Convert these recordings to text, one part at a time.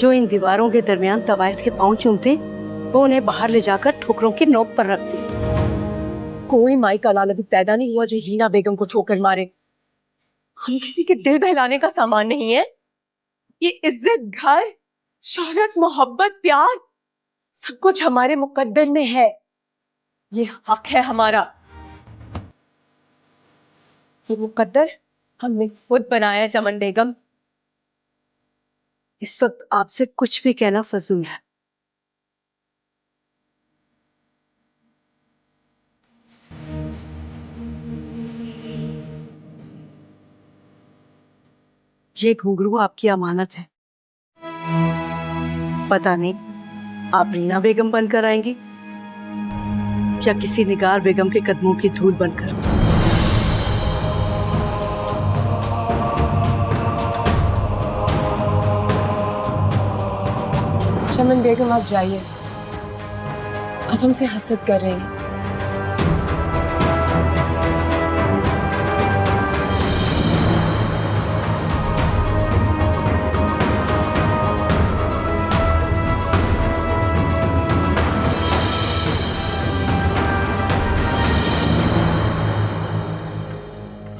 जो इन दीवारों के दरमियान तवायत के पांव चूमते वो उन्हें बाहर ले जाकर ठोकरों की नोक पर रखती। कोई माई का लाल अभी पैदा नहीं हुआ जो हीना बेगम को ठोकर मारे। हम किसी के दिल बहलाने का सामान नहीं है। ये इज्जत, घर, शोहरत, मोहब्बत, प्यार सब कुछ हमारे मुकद्दर में है। ये हक है हमारा। ये मुकद्दर हमने खुद बनाया है चमन बेगम। इस वक्त आपसे कुछ भी कहना फजूल है। ये घुंघरू आपकी अमानत है। पता नहीं आप रीना बेगम बनकर आएंगी या किसी निगार बेगम के कदमों की धूल बनकर। चमन बेगम आप जाइए, आप हमसे हसद कर रही हैं।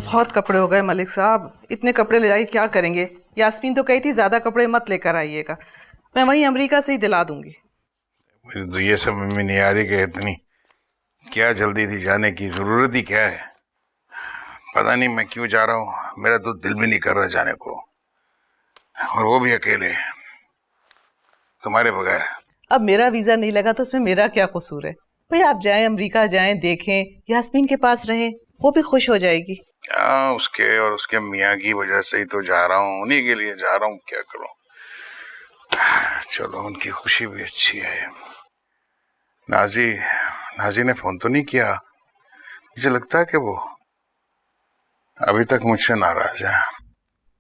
बहुत कपड़े हो गए मलिक साहब, इतने कपड़े ले जाइए क्या करेंगे। यास्मीन तो कही थी ज्यादा कपड़े मत लेकर आइएगा, मैं वहीं अमेरिका से ही दिला दूंगी। मुझे तो ये समझ में नहीं आ रही कि इतनी क्या जल्दी थी जाने की, जरूरत ही क्या है। पता नहीं मैं क्यों जा रहा हूँ, मेरा तो दिल भी नहीं कर रहा जाने को, और वो भी अकेले तुम्हारे बगैर। अब मेरा वीजा नहीं लगा तो उसमें मेरा क्या कसूर है। भाई आप जाएं, अमेरिका जाएं, देखें, यास्मीन के पास रहें, वो भी खुश हो जाएगी। क्या उसके और उसके मियाँ की वजह से ही तो जा रहा हूँ, उन्हीं के लिए जा रहा हूँ, क्या करूँ। चलो उनकी खुशी भी अच्छी है। नाजी ने फोन तो नहीं किया, मुझे लगता है कि वो अभी तक मुझसे नाराज है।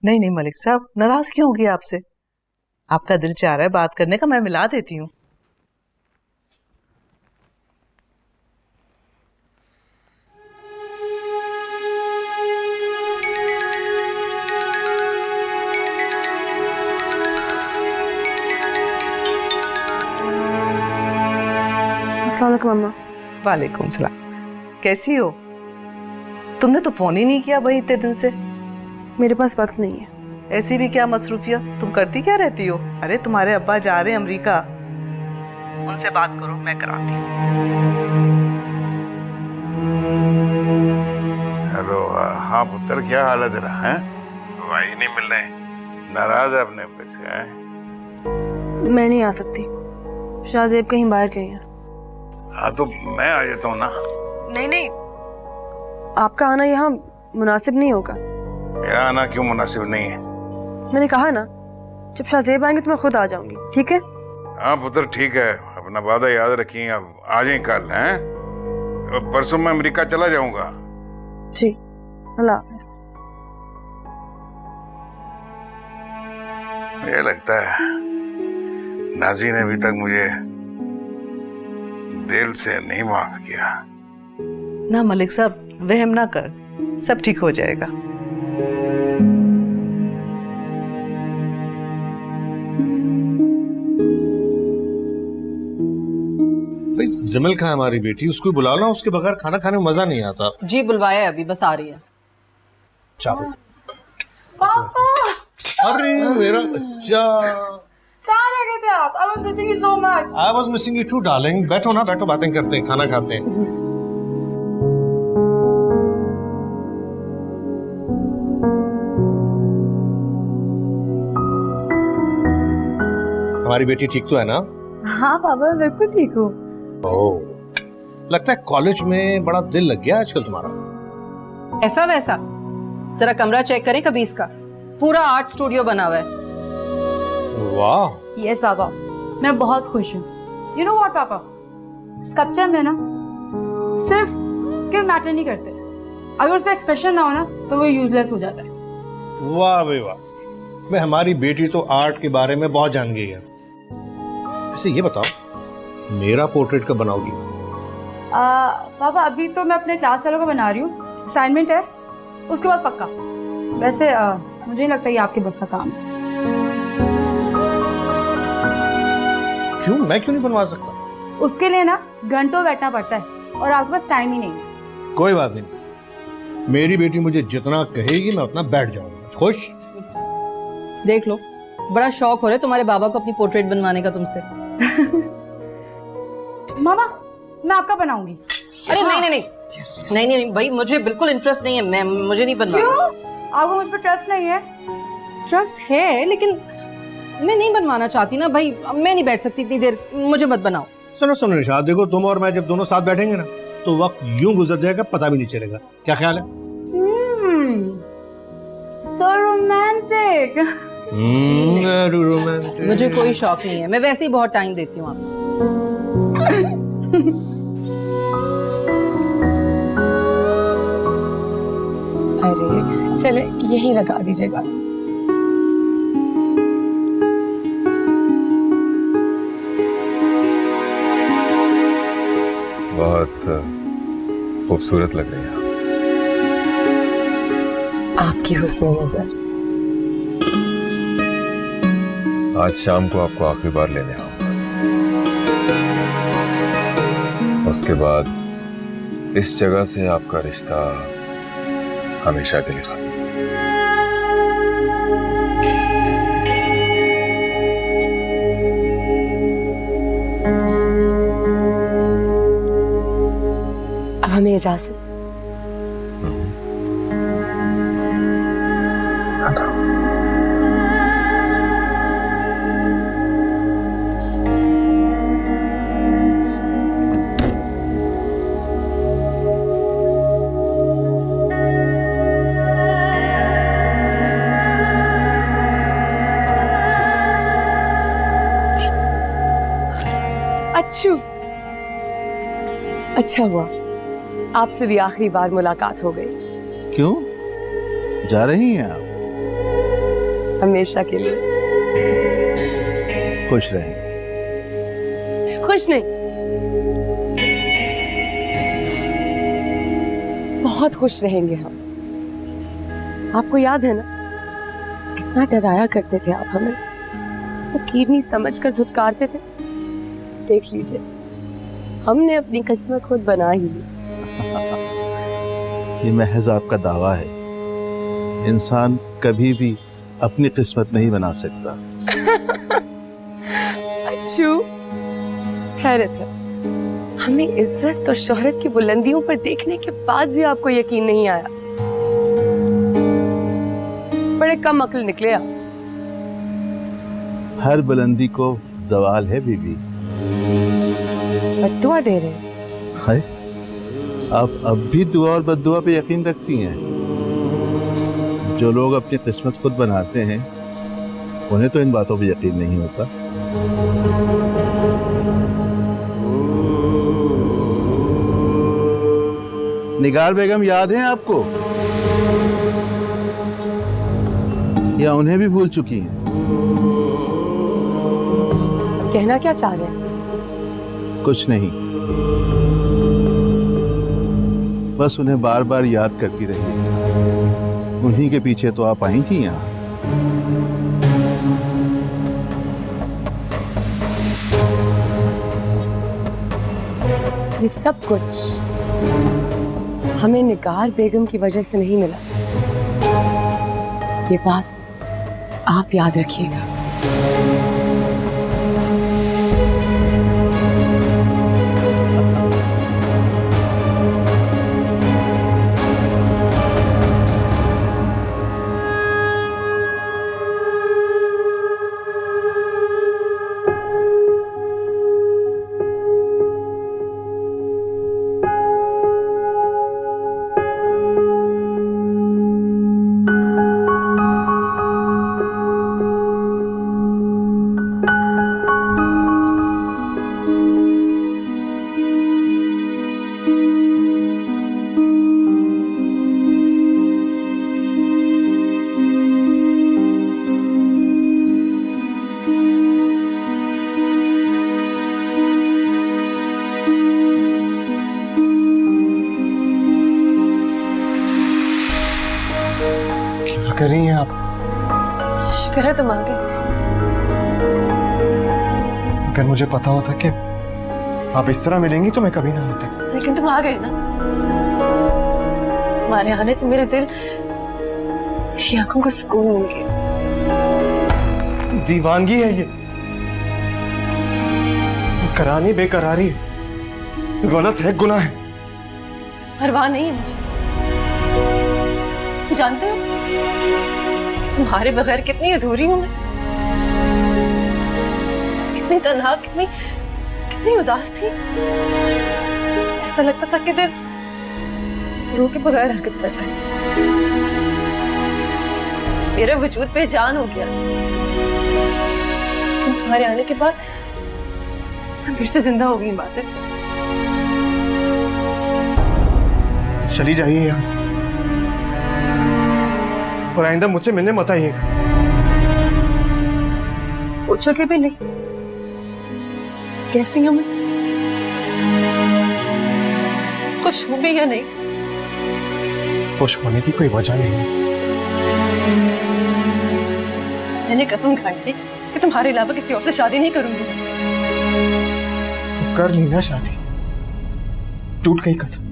नहीं नहीं मलिक साहब, नाराज क्यों होगी आपसे? आपका दिल चाह रहा है बात करने का, मैं मिला देती हूँ। अस्सलाम वालेकुम अम्मा। वालेकुम सलाम। कैसी हो? तुमने तो फोन ही नहीं किया भाई इतने दिन से। मेरे पास वक्त नहीं है। ऐसी भी क्या मसरूफियत, तुम करती क्या रहती हो? अरे तुम्हारे अब्बा जा रहे हैं अमेरिका, उनसे बात करो, मैं कराती हूँ। हेलो, हाँ पुत्र, क्या हाल है तेरा? है भाई नहीं मिल रहे, नाराज है अपने पे से? हैं? मैं नहीं आ सकती, शाहजेब कहीं बाहर गई है। हाँ तो मैं आ जाता हूँ ना। नहीं नहीं, आपका आना यहाँ मुनासिब नहीं होगा। मेरा आना क्यों मुनासिब नहीं है? मैंने कहा ना, जब शाहजेब आएंगे तो मैं खुद आ जाऊंगी, ठीक है? हाँ पुत्र ठीक है, अपना वादा याद रखिए। अब आ जाए कल, हैं? परसों मैं अमेरिका चला जाऊंगा। जी, अल्लाह हाफ़िज़। मुझे लगता है नाजी ने अभी तक मुझे दिल से नहीं माफ किया। ना मलिक साहब, वहम ना कर, सब ठीक हो जाएगा। भाई जमल कहाँ है हमारी बेटी? उसको बुला लो, उसके बगैर खाना खाने में मजा नहीं आता। जी बुलवाया, अभी बस आ रही है। चलो। पापा! अरे मेरा बच्चा, कहाँ रह गए थे आप? I was missing you so much. I was missing you too, darling. बैठो ना, बैठो, बातें करते हैं, खाना खाते हैं। हमारी बेटी ठीक तो है ना? हाँ पापा, बिल्कुल ठीक हूँ। ओह, लगता है कॉलेज में बड़ा दिल लग गया आजकल तुम्हारा। ऐसा वैसा, जरा कमरा चेक करें कभी इसका, पूरा आर्ट स्टूडियो बना हुआ है। वाह। यस पापा, मैं बहुत खुश हूँ। यू नो व्हाट पापा, स्कल्पचर में ना सिर्फ स्किल मैटर नहीं करते, अगर उसमें एक्सप्रेशन ना हो ना तो वो यूजलेस हो जाता है। वाह भाई वाह, मैं हमारी बेटी तो आर्ट के बारे में बहुत जान गई है। ऐसे ये बताओ, मेरा पोर्ट्रेट कब बनाओगी? पापा अभी तो मैं अपने क्लास वालों का बना रही हूँ, असाइनमेंट है, उसके बाद पक्का। वैसे मुझे नहीं लगता ये आपके बस का काम है। क्यों, मैं क्यों नहीं बनवा सकता? उसके लिए ना घंटों बैठना पड़ता है और आपके पास टाइम ही नहीं है। कोई बात नहीं, मेरी बेटी मुझे जितना कहेगी मैं उतना बैठ जाऊंगा। खुश? देख लो, बड़ा शौक हो रहा है तुम्हारे बाबा को अपनी पोर्ट्रेट बनवाने का तुमसे। मामा मैं आपका बनाऊंगी। अरे नहीं नहीं नहीं नहीं नहीं भाई, मुझे बिल्कुल इंटरेस्ट नहीं है। मैं मुझे नहीं बनवाना। क्यों? आपको मुझ पर ट्रस्ट नहीं है? ट्रस्ट है लेकिन मैं नहीं बनवाना चाहती ना भाई। मैं नहीं बैठ सकती इतनी देर, मुझे मत बनाओ। सुनो सुनो निशाद, देखो तुम और मैं जब दोनों साथ बैठेंगे ना तो वक्त यूं गुजर जाएगा पता भी नहीं चलेगा। क्या ख्याल है? So romantic. रोमांटिक। मुझे कोई शौक नहीं है, मैं वैसे ही बहुत टाइम देती हूँ आपको। अरे चले यही लगा दीजिएगा। बहुत खूबसूरत लग रही है आपकी हुस्न नजर। आज शाम को आपको आखिरी बार लेने आऊंगा, उसके बाद इस जगह से आपका रिश्ता हमेशा के लिए खत्म। अब हमें इजाजत। अच्छू, अच्छा हुआ आपसे भी आखिरी बार मुलाकात हो गई। क्यों जा रही हैं आप? हमेशा के लिए। खुश रहें। खुश नहीं, बहुत खुश रहेंगे हम। आपको याद है ना कितना डराया करते थे आप हमें, फकीरनी समझकर धुतकारते थे। देख लीजिए, हमने अपनी किस्मत खुद बना ही ली। ये महज आपका दावा है, इंसान कभी भी अपनी किस्मत नहीं बना सकता। अच्छू, हैरत है, हमें इज्जत और शोहरत की बुलंदियों पर देखने के बाद भी आपको यकीन नहीं आया। बड़े कम अक्ल निकले आप। हर बुलंदी को जवाल है बीबी। बद्दुआ दे रहे हैं? है, आप अब भी दुआ और बद्दुआ पे यकीन रखती हैं? जो लोग अपनी किस्मत खुद बनाते हैं उन्हें तो इन बातों पे यकीन नहीं होता। निगार बेगम याद हैं आपको, या उन्हें भी भूल चुकी हैं? कहना क्या चाह रहे हैं? कुछ नहीं, बस उन्हें बार बार याद करती रही। उन्हीं के पीछे तो आप आई थी यहाँ। ये सब कुछ हमें निगार बेगम की वजह से नहीं मिला, ये बात आप याद रखिएगा। कर रही हैं आप? शुक्र है तुम आ गए। अगर मुझे पता होता कि आप इस तरह मिलेंगी तो मैं कभी ना होता। लेकिन तुम आ गए ना, तुम्हारे आने से मेरे दिल की आंखों को सुकून मिल गया। दीवानगी है ये, करानी बेकरारी है, गलत है, गुनाह है। परवाह नहीं है मुझे। जानते हो तुम्हारे बगैर कितनी अधूरी हूं मैं, कितनी तन्हा, कितनी उदास थी। ऐसा लगता था कि दिल रूह के बगैर हरकत कर रहा है। मेरा वजूद बेजान हो गया, लेकिन तुम्हारे आने के बाद मैं फिर से जिंदा हो गई बात। चली जाइए यहाँ से और आइंदा मुझसे मिलने मत आइएगा। पूछोगे भी नहीं कैसी हूं मैं, खुश हूं भी या नहीं? खुश होने की कोई वजह नहीं। मैंने कसम खाई थी कि तुम्हारे अलावा किसी और से शादी नहीं करूंगी। तो कर ली ना शादी, टूट गई कसम।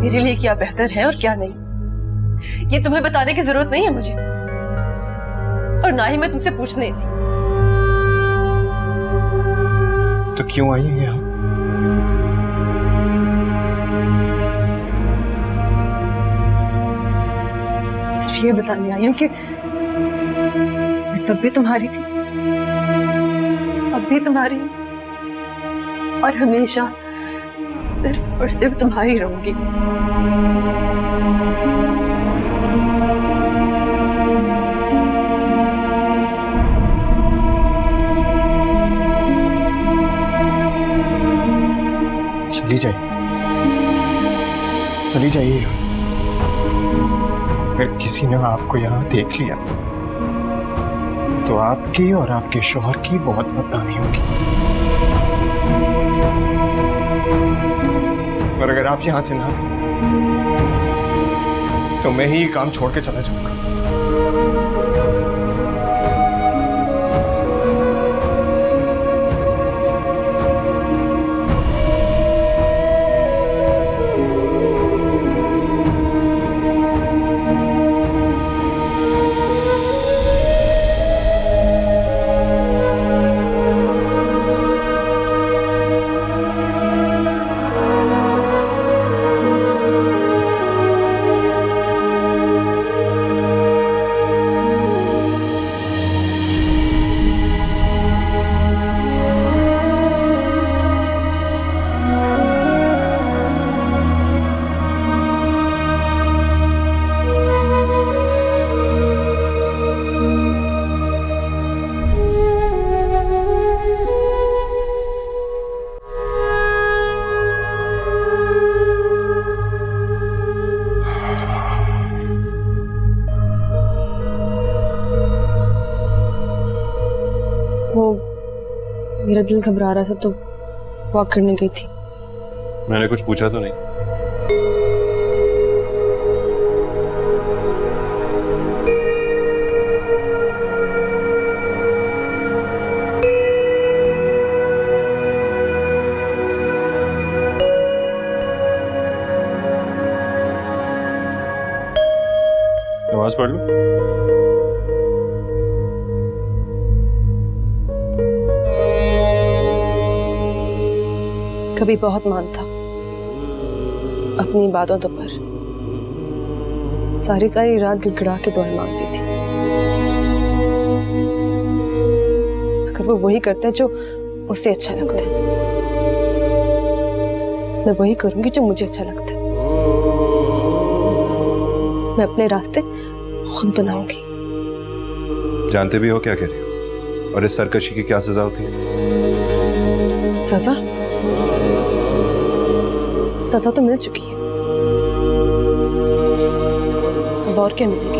मेरे लिए क्या बेहतर है और क्या नहीं, ये तुम्हें बताने की जरूरत नहीं है मुझे, और ना ही मैं तुमसे पूछने। तो क्यों आई है यहाँ? सिर्फ ये बताने आई हूं कि मैं तब भी तुम्हारी थी, अब भी तुम्हारी हूं, और हमेशा सिर्फ और सिर्फ तुम्हारी रहूंगी। चली जाइए, चली जाइए यहाँ से। अगर किसी ने आपको यहाँ देख लिया तो आपकी और आपके शौहर की बहुत बदनामी होगी। और अगर आप यहां से ना गए तो मैं ही काम छोड़ के चला जाऊंगा। मेरा दिल घबरा रहा था तो वॉक करने गई थी। मैंने कुछ पूछा तो नहीं? नमाज पढ़ लो। कभी बहुत मानता अपनी इबादतों पर, सारी सारी रात गिड़गिड़ा के दुआएं मांगती थी। अगर वो वही करता है जो उसे अच्छा लगता है, मैं वही करूंगी जो मुझे अच्छा लगता है। मैं अपने रास्ते खुद बनाऊंगी। जानते भी हो क्या कह रही हो और इस सरकशी की क्या सजा होती है? सजा? सजा तो मिल चुकी है, अब और क्या मिलेगी?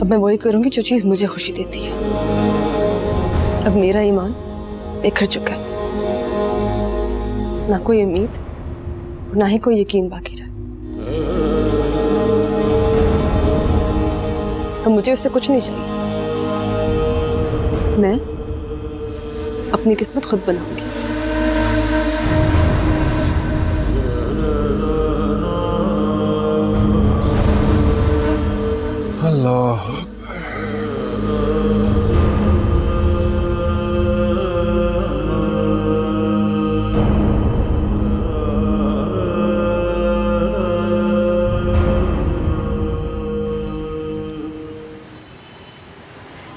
अब मैं वही करूंगी जो चीज मुझे खुशी देती है। अब मेरा ईमान बिखर चुका है, ना कोई उम्मीद ना ही कोई यकीन बाकी रहा। अब मुझे उससे कुछ नहीं चाहिए। मैं अपनी किस्मत खुद बनाऊंगी। अल्लाह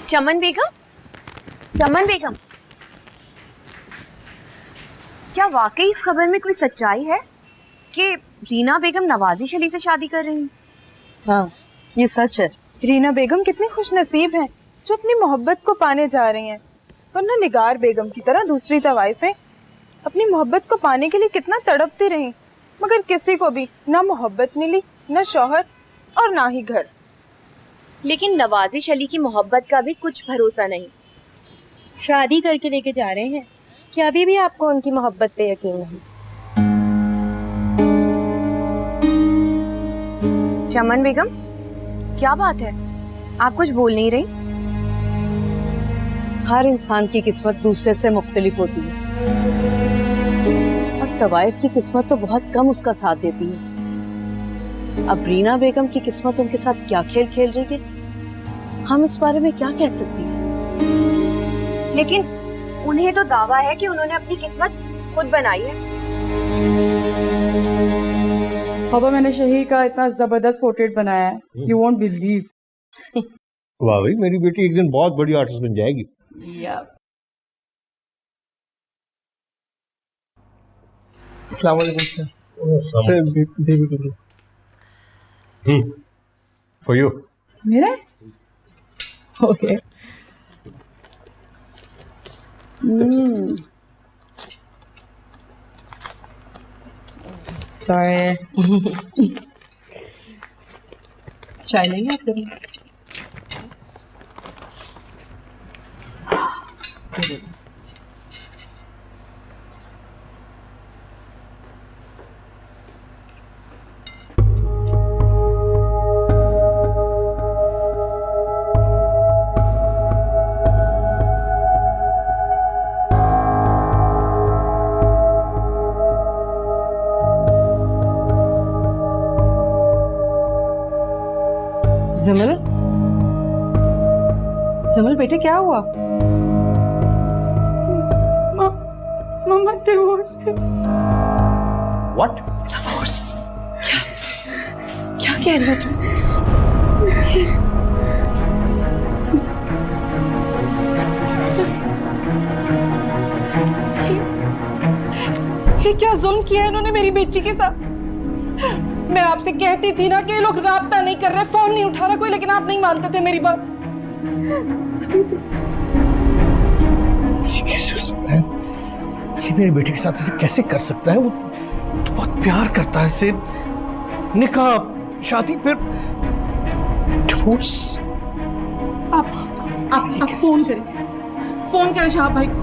चमन बेगम, चमन बेगम, क्या वाकई इस खबर में कोई सच्चाई है कि रीना बेगम नवाजिश अली से शादी कर रही हैं? हाँ, ये सच है। रीना बेगम कितनी खुशनसीब हैं जो अपनी मोहब्बत को पाने जा रही हैं, वरना निगार बेगम की तरह दूसरी तवाइफें अपनी मोहब्बत को पाने के लिए कितना तड़पती रहीं, मगर किसी को भी ना मोहब्बत मिली, ना शौहर और ना ही घर। लेकिन नवाजिश अली की मोहब्बत का भी कुछ भरोसा नहीं। शादी करके लेके जा रहे हैं, क्या अभी भी आपको उनकी मोहब्बत पे यकीन नहीं? चमन बेगम, क्या बात है, आप कुछ बोल नहीं रही? हर इंसान की किस्मत दूसरे से मुख्तलिफ होती है और तवाइफ की किस्मत तो बहुत कम उसका साथ देती है। अब रीना बेगम की किस्मत उनके साथ क्या खेल खेल रही है, हम इस बारे में क्या कह सकती हैं? लेकिन उन्हें तो दावा है कि उन्होंने अपनी किस्मत खुद बनाई है। पापा, मैंने शहीर का इतना जबरदस्त पोर्ट्रेट बनाया है, यू वोंट बिलीव। वाह भाई, मेरी बेटी एक दिन बहुत बड़ी आर्टिस्ट बन जाएगी। अस्सलाम वालेकुम सर। Baby for you. मेरा? ओके। सॉरी। चाय लेंगे आप कभी? जमल, जमल बेटे क्या हुआ? मम्मा डिवोर्स। व्हाट? डिवोर्स? क्या कह रही हो तुम? ये क्या जुल्म किया है इन्होंने मेरी बेटी के साथ? मैं आपसे कहती थी ना कि ये लोग राब्ता नहीं कर रहे, फोन नहीं उठा रहा कोई, लेकिन आप नहीं मानते थे मेरी बात। ये कैसे हो सकता है? अली मेरी बेटी के साथ ऐसे कैसे कर सकता है? वो तो बहुत प्यार करता है इससे। निकाह, शादी, फिर डिवोर्स। आप फोन करें शहाब भाई को।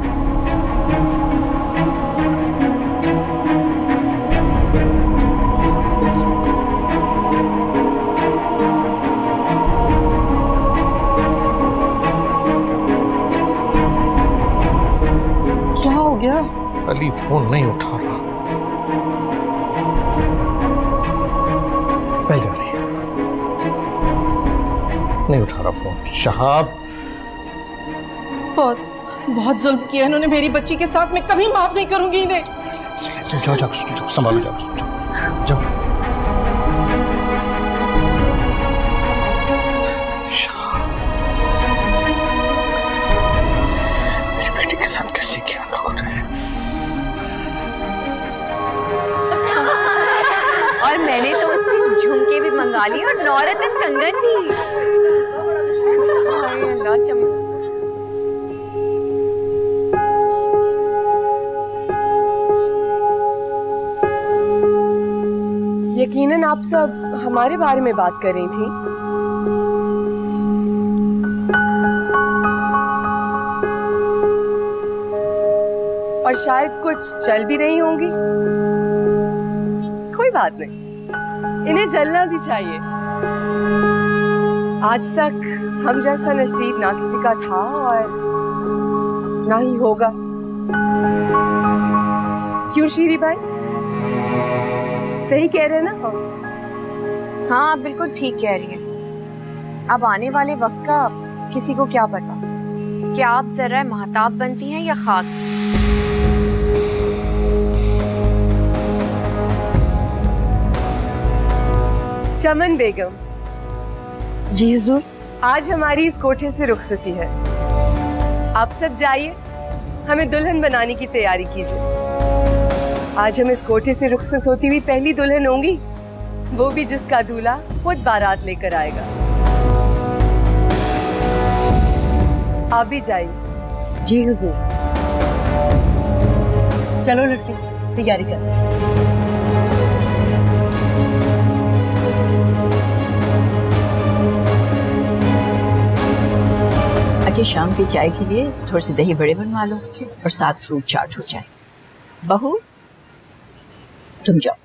क्या हो गया? अली फोन नहीं उठा रहा। पहले जा रही है, नहीं उठा रहा फोन। शहाब, बहुत जुल्म किया इन्होंने मेरी बच्ची के साथ, मैं कभी माफ नहीं करूंगी इन्हें। जाओ जाओ संभालो, जाओ जाओ। मेरी बेटी के साथ कैसे किया लोगों ने? और मैंने तो उससे झुमके भी मंगा लिए और नौरतन कंगन भी। हाय अल्लाह, चमक। यकीनन आप सब हमारे बारे में बात कर रही थी। और शायद कुछ चल भी रही होंगी। कोई बात नहीं, इन्हें जलना भी चाहिए। आज तक हम जैसा नसीब ना किसी का था और ना ही होगा। क्यों शीरी भाई, सही कह रहे हैं ना? हाँ, आप बिल्कुल ठीक कह रही हैं। अब आने वाले वक्त का किसी को क्या पता, क्या आप जरा महताब बनती हैं या खाक। चमन बेगम। जी हुजूर। आज हमारी इस कोठे से रुखसती है। आप सब जाइए, हमें दुल्हन बनाने की तैयारी कीजिए। आज हम इस कोठे से रुखसत होती हुई पहली दुल्हन होंगी, वो भी जिसका दूल्हा खुद बारात लेकर आएगा। आप भी जाइए। जी हुजूर। चलो लड़कियों, तैयारी कर। अच्छा, शाम की चाय के लिए थोड़े से दही बड़े बनवा लो और साथ फ्रूट चाट हो जाए। बहू, तुम जाओ।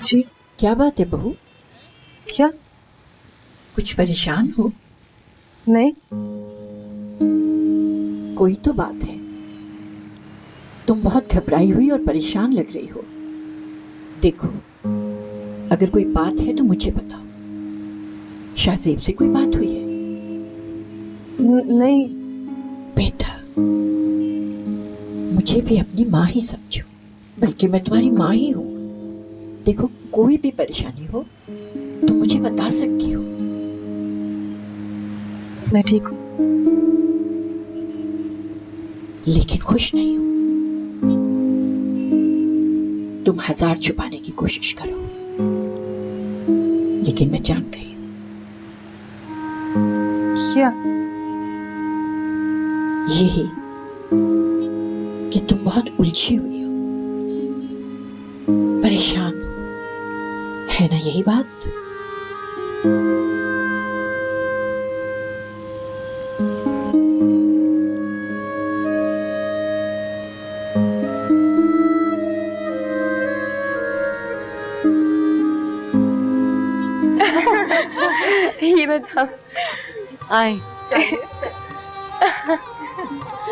जी, क्या बात है बहू? क्या? कुछ परेशान हो? नहीं। कोई तो बात है। तुम बहुत घबराई हुई और परेशान लग रही हो। देखो, अगर कोई बात है तो मुझे बताओ। शाहजेब से कोई बात हुई है? नहीं। बेटा, मुझे भी अपनी माँ ही समझो, बल्कि मैं तुम्हारी माँ ही हूँ। देखो, कोई भी परेशानी हो तो मुझे बता सकती हो। मैं ठीक हूँ, लेकिन खुश नहीं हूँ। तुम 1000 छुपाने की कोशिश करो, लेकिन मैं जान गई। क्या? यही कि तुम बहुत उलझी हुई हो, परेशान हो, है ना यही बात? ये बताओ। आए।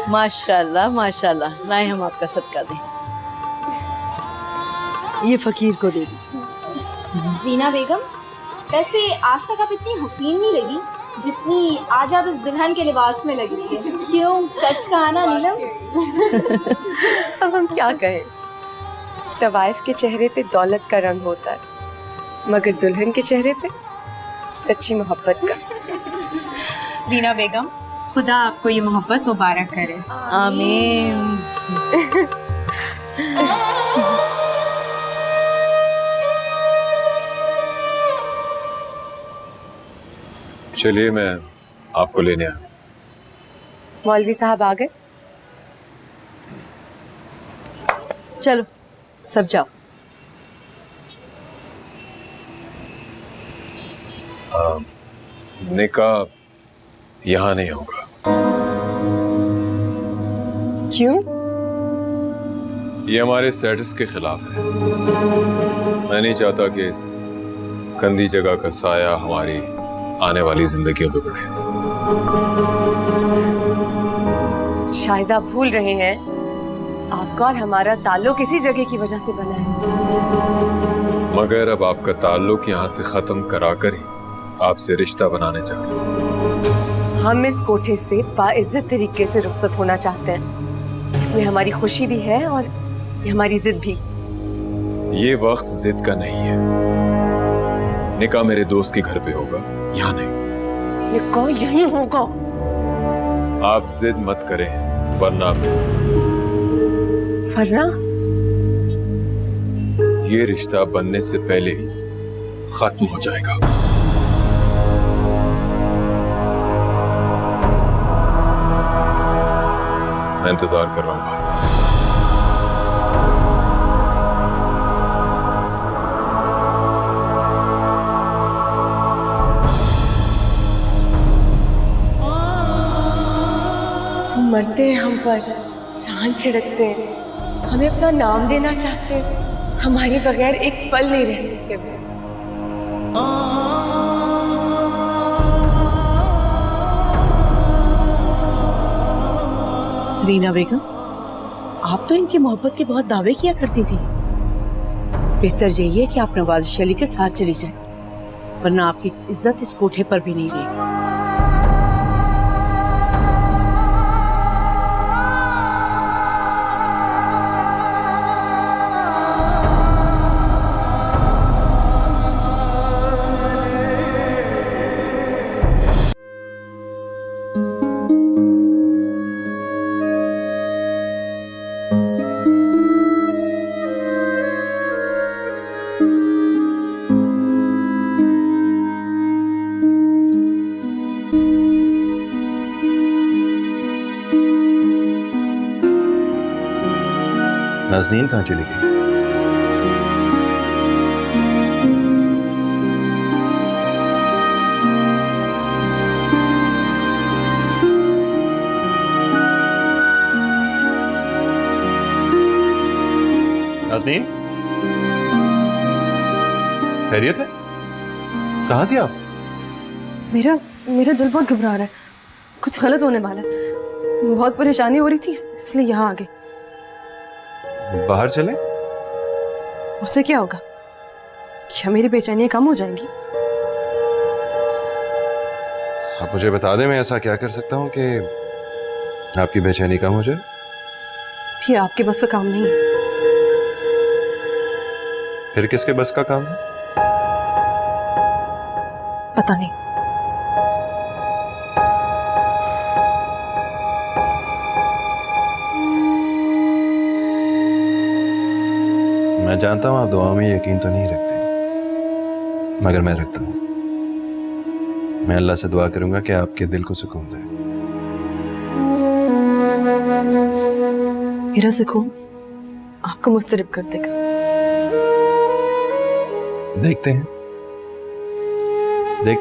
माशाल्लाह माशाल्लाह, लाए हम आपका सदका दें। ये फकीर को दे दीजिए। रीना बेगम, वैसे आज तक आप इतनी हसीन नहीं लगी जितनी आज आप इस दुल्हन के लिबास में लग रही है। क्यों, सच कहा ना नीलम? अब हम क्या कहें, तवाइफ के चेहरे पे दौलत का रंग होता है, मगर दुल्हन के चेहरे पे सच्ची मोहब्बत का। रीना बेगम, खुदा आपको ये मोहब्बत मुबारक करे। आमीन। चलिए, मैं आपको लेने आया। मौलवी साहब आ गए? चलो सब जाओ। निकाह यहाँ नहीं होगा। क्यों? ये हमारे स्टेटस के खिलाफ है। मैं नहीं चाहता कि इस गंदी जगह का साया हमारी आने वाली जिंदगियों पे पड़े। शायद आप भूल रहे हैं, आपका और हमारा ताल्लुक इसी जगह की वजह से बना है। मगर अब आपका ताल्लुक यहाँ से खत्म कराकर ही आपसे रिश्ता बनाने चाह रहे हैं। हम इस कोठे से बाइज्जत तरीके से रुखसत होना चाहते हैं। इसमें हमारी खुशी भी है और ये हमारी जिद भी। ये वक्त जिद का नहीं है। निकाह मेरे दोस्त के घर पे होगा, यहाँ नहीं। निकाह यहीं होगा। आप जिद मत करें, वरना ये रिश्ता बनने से पहले ही खत्म हो जाएगा। मैं इंतजार कर रहा हूँ भाई। मरते हैं हम पर, जान छिड़कते हैं, हमें अपना नाम देना चाहते हैं, हमारे बगैर एक पल नहीं रह सकते वो। रीना बेगम, आप तो इनकी मोहब्बत के बहुत दावे किया करती थी। बेहतर यही है कि आप नवाजिश अली के साथ चली जाएं, वरना आपकी इज्जत इस कोठे पर भी नहीं रहेगी। नाज़नीन कहाँ चली गई? नाज़नीन, खैरियत है? कहाँ थी आप? मेरा दिल बहुत घबरा रहा है, कुछ गलत होने वाला है। बहुत परेशानी हो रही थी इसलिए यहाँ आ गई। बाहर चले? उससे क्या होगा? क्या मेरी बेचैनियां कम हो जाएंगी? आप मुझे बता दें, मैं ऐसा क्या कर सकता हूँ कि आपकी बेचैनी कम हो जाए? ये आपके बस का काम नहीं है। फिर किसके बस का काम है? पता नहीं। मैं जानता हूं आप दुआओं में यकीन तो नहीं रखते, मगर मैं रखता हूं। मैं अल्लाह से दुआ करूंगा कि आपके दिल को सुकून दे। मेरा सुकून आपको मुस्तरिब कर देगा। देखते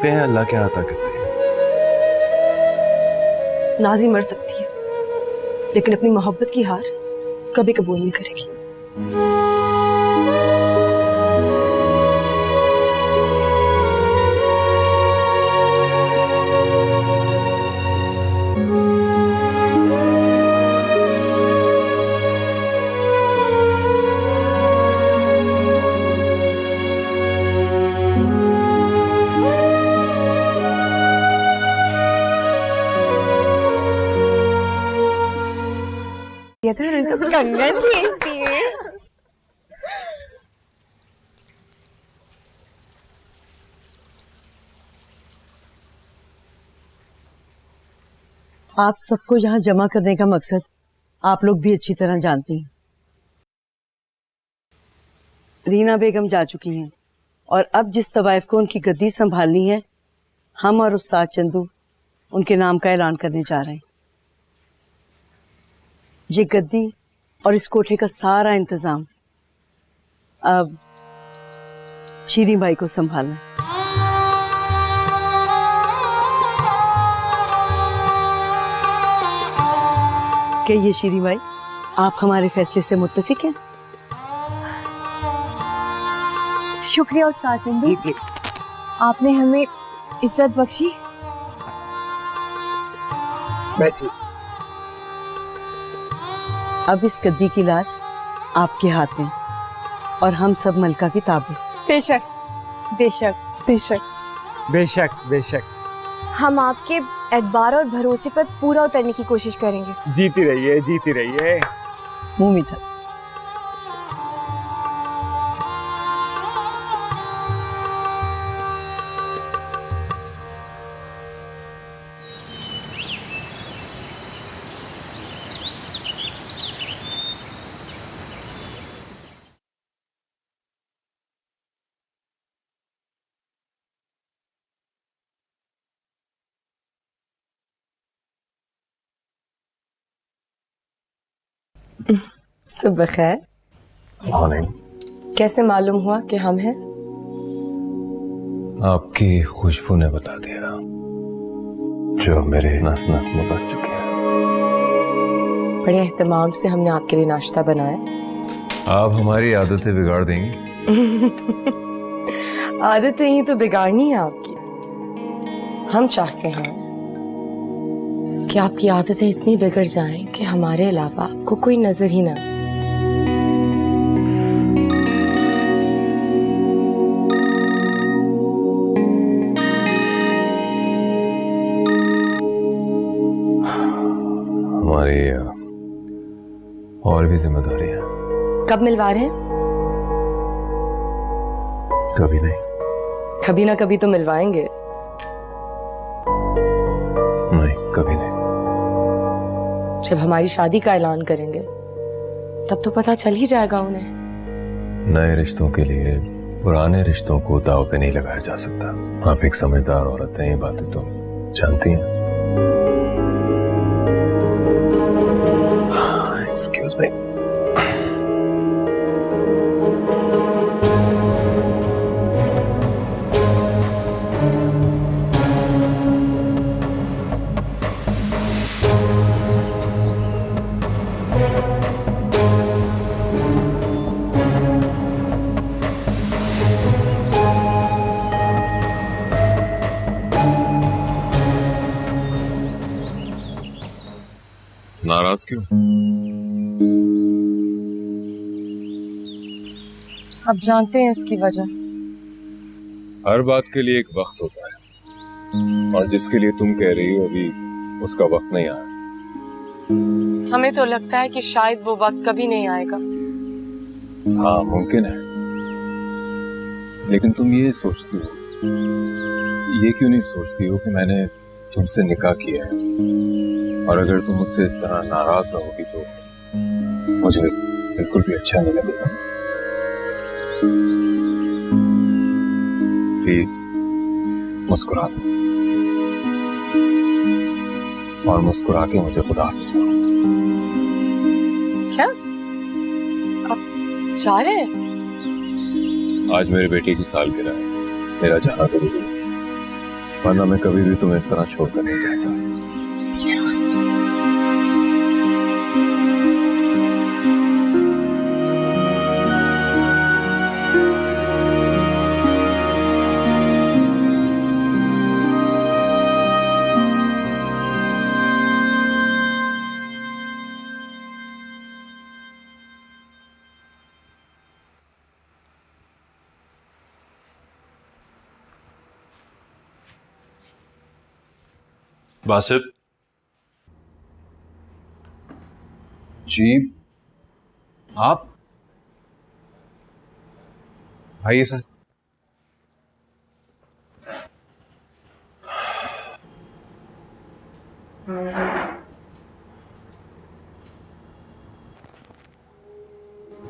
हैं अल्लाह क्या अता करते हैं। नाजी मर सकती है, लेकिन अपनी मोहब्बत की हार कभी कबूल नहीं करेगी। कंगन भेजती है। आप सबको यहाँ जमा करने का मकसद आप लोग भी अच्छी तरह जानती हैं। रीना बेगम जा चुकी हैं और अब जिस तवाइफ को उनकी गद्दी संभालनी है, हम और उस्ताद चंदू उनके नाम का ऐलान करने जा रहे हैं। ये गद्दी और इस कोठे का सारा इंतजाम अब शीरी भाई को संभालना है। कहिए शीरी भाई, आप हमारे फैसले से मुत्तफिक हैं? शुक्रिया उस्ताद चंदू, आपने हमें इज्जत बख्शी। बैठिए। अब इस गद्दी की लाज आपके हाथ में और हम सब मलका की ताबे। बेशक बेशक बेशक बेशक बेशक। हम आपके एतबार और भरोसे पर पूरा उतरने की कोशिश करेंगे। जीती रहिए, जीती रहिए। मुंह मीठा। सुबह खैर। मॉर्निंग। कैसे मालूम हुआ कि हम हैं? आपकी खुशबू ने बता दिया, जो मेरे नस नस में बस चुकी है। बड़े एहतमाम से हमने आपके लिए नाश्ता बनाया। आप हमारी आदतें बिगाड़ देंगी। आदतें ही तो बिगाड़नी है आपकी। हम चाहते हैं कि आपकी आदतें इतनी बिगड़ जाएं कि हमारे अलावा आपको कोई नजर ही ना आए। हमारी और भी जिम्मेदारी है। कब मिलवा रहे हैं? कभी नहीं। कभी ना कभी तो मिलवाएंगे। नहीं, कभी नहीं। जब हमारी शादी का ऐलान करेंगे तब तो पता चल ही जाएगा उन्हें। नए रिश्तों के लिए पुराने रिश्तों को दांव पे नहीं लगाया जा सकता। आप एक समझदार औरत हैं, ये बातें तो जानती हैं। Excuse me. नाराज क्यों? आप जानते हैं इसकी वजह। हर बात के लिए एक वक्त होता है, और जिसके लिए तुम कह रही हो अभी उसका वक्त नहीं आया। हमें तो लगता है कि शायद वो वक्त कभी नहीं आएगा। हाँ, मुमकिन है, लेकिन तुम ये सोचती हो, ये क्यों नहीं सोचती हो कि मैंने तुमसे निकाह किया है, और अगर तुम मुझसे इस तरह नाराज रहोगी तो मुझे बिल्कुल भी अच्छा नहीं लगेगा। प्लीज मुस्कुरा दो, और मुस्कुरा के मुझे खुदा हाफिज़ करो। क्या आप जा रहे हैं? आज मेरे बेटे की सालगिरह है, मेरा जाना जरूरी है, वरना मैं कभी भी तुम्हें इस तरह छोड़कर नहीं जाता। बासित जी, आप आइए सर।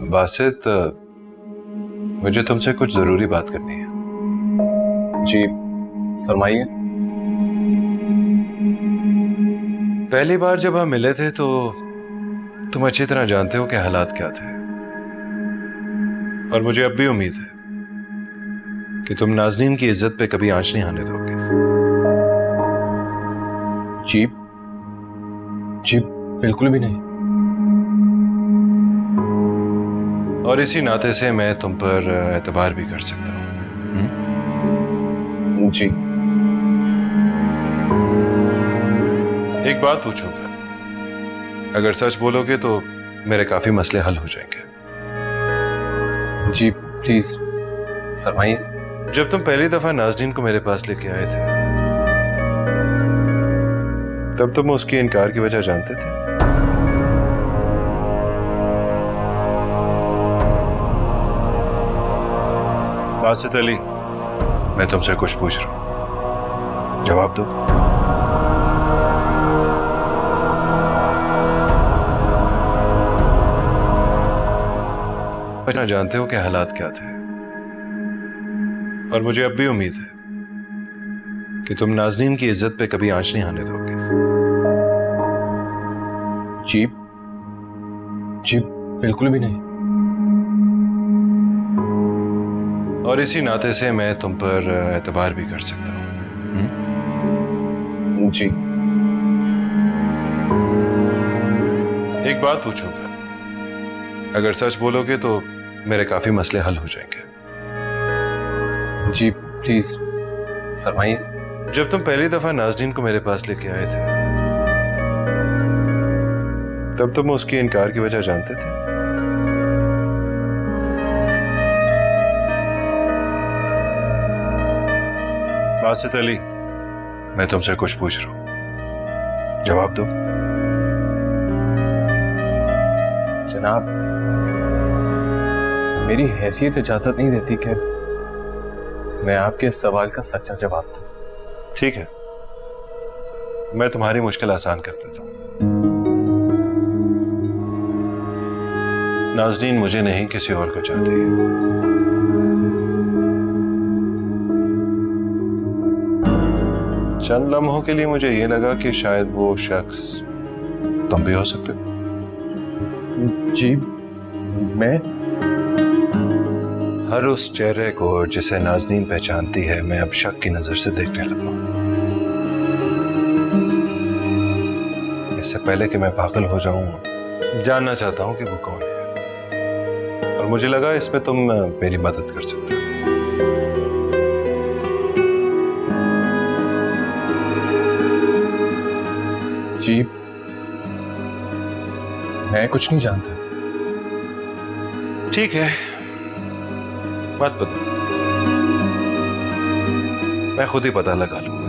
बासित, मुझे तुमसे कुछ जरूरी बात करनी है। जी फरमाइए। पहली बार जब हम मिले थे तो तुम अच्छी तरह जानते हो कि हालात क्या थे, और मुझे अब भी उम्मीद है कि तुम नाज़नीन की इज्जत पे कभी आंच नहीं आने दोगे। जी जी बिल्कुल भी नहीं। और इसी नाते से मैं तुम पर एतबार भी कर सकता हूँ। जी। एक बात पूछूंगा, अगर सच बोलोगे तो मेरे काफी मसले हल हो जाएंगे। जी प्लीज फरमाइए। जब तुम पहली दफा नाज़नीन को मेरे पास लेके आए थे, तब तुम उसकी इनकार की वजह जानते थे? बासित अली, मैं तुमसे कुछ पूछ रहा हूं, जवाब दो। ना जानते हो कि हालात क्या थे, और मुझे अब भी उम्मीद है कि तुम नाज़नीन की इज्जत पे कभी आंच नहीं आने दोगे। जी जी बिल्कुल भी नहीं। और इसी नाते से मैं तुम पर एतबार भी कर सकता हूँ। जी। एक बात पूछूंगा, अगर सच बोलोगे तो मेरे काफी मसले हल हो जाएंगे। जी प्लीज फरमाइए। जब तुम पहली दफा नाज़नीन को मेरे पास लेके आए थे, तब तुम उसकी इनकार की वजह जानते थे? बासित अली, मैं तुमसे कुछ पूछ रहा हूं, जवाब दो। जनाब, मेरी हैसियत इजाजत नहीं देती कि मैं आपके इस सवाल का सच्चा जवाब दूं। ठीक है, मैं तुम्हारी मुश्किल आसान कर देता हूं। नाज़नीन मुझे नहीं, किसी और को चाहती है। चंद लम्हों के लिए मुझे ये लगा कि शायद वो शख्स तुम भी हो सकते हो। जी, मैं हर उस चेहरे को जिसे नाज़नीन पहचानती है, मैं अब शक की नजर से देखने लगा हूं। इससे पहले कि मैं पागल हो जाऊं, जानना चाहता हूं कि वो कौन है, और मुझे लगा इसमें तुम मेरी मदद कर सकते हो। जी, मैं कुछ नहीं जानता। ठीक है, बात बताओ, मैं खुद ही पता लगा लूंगा।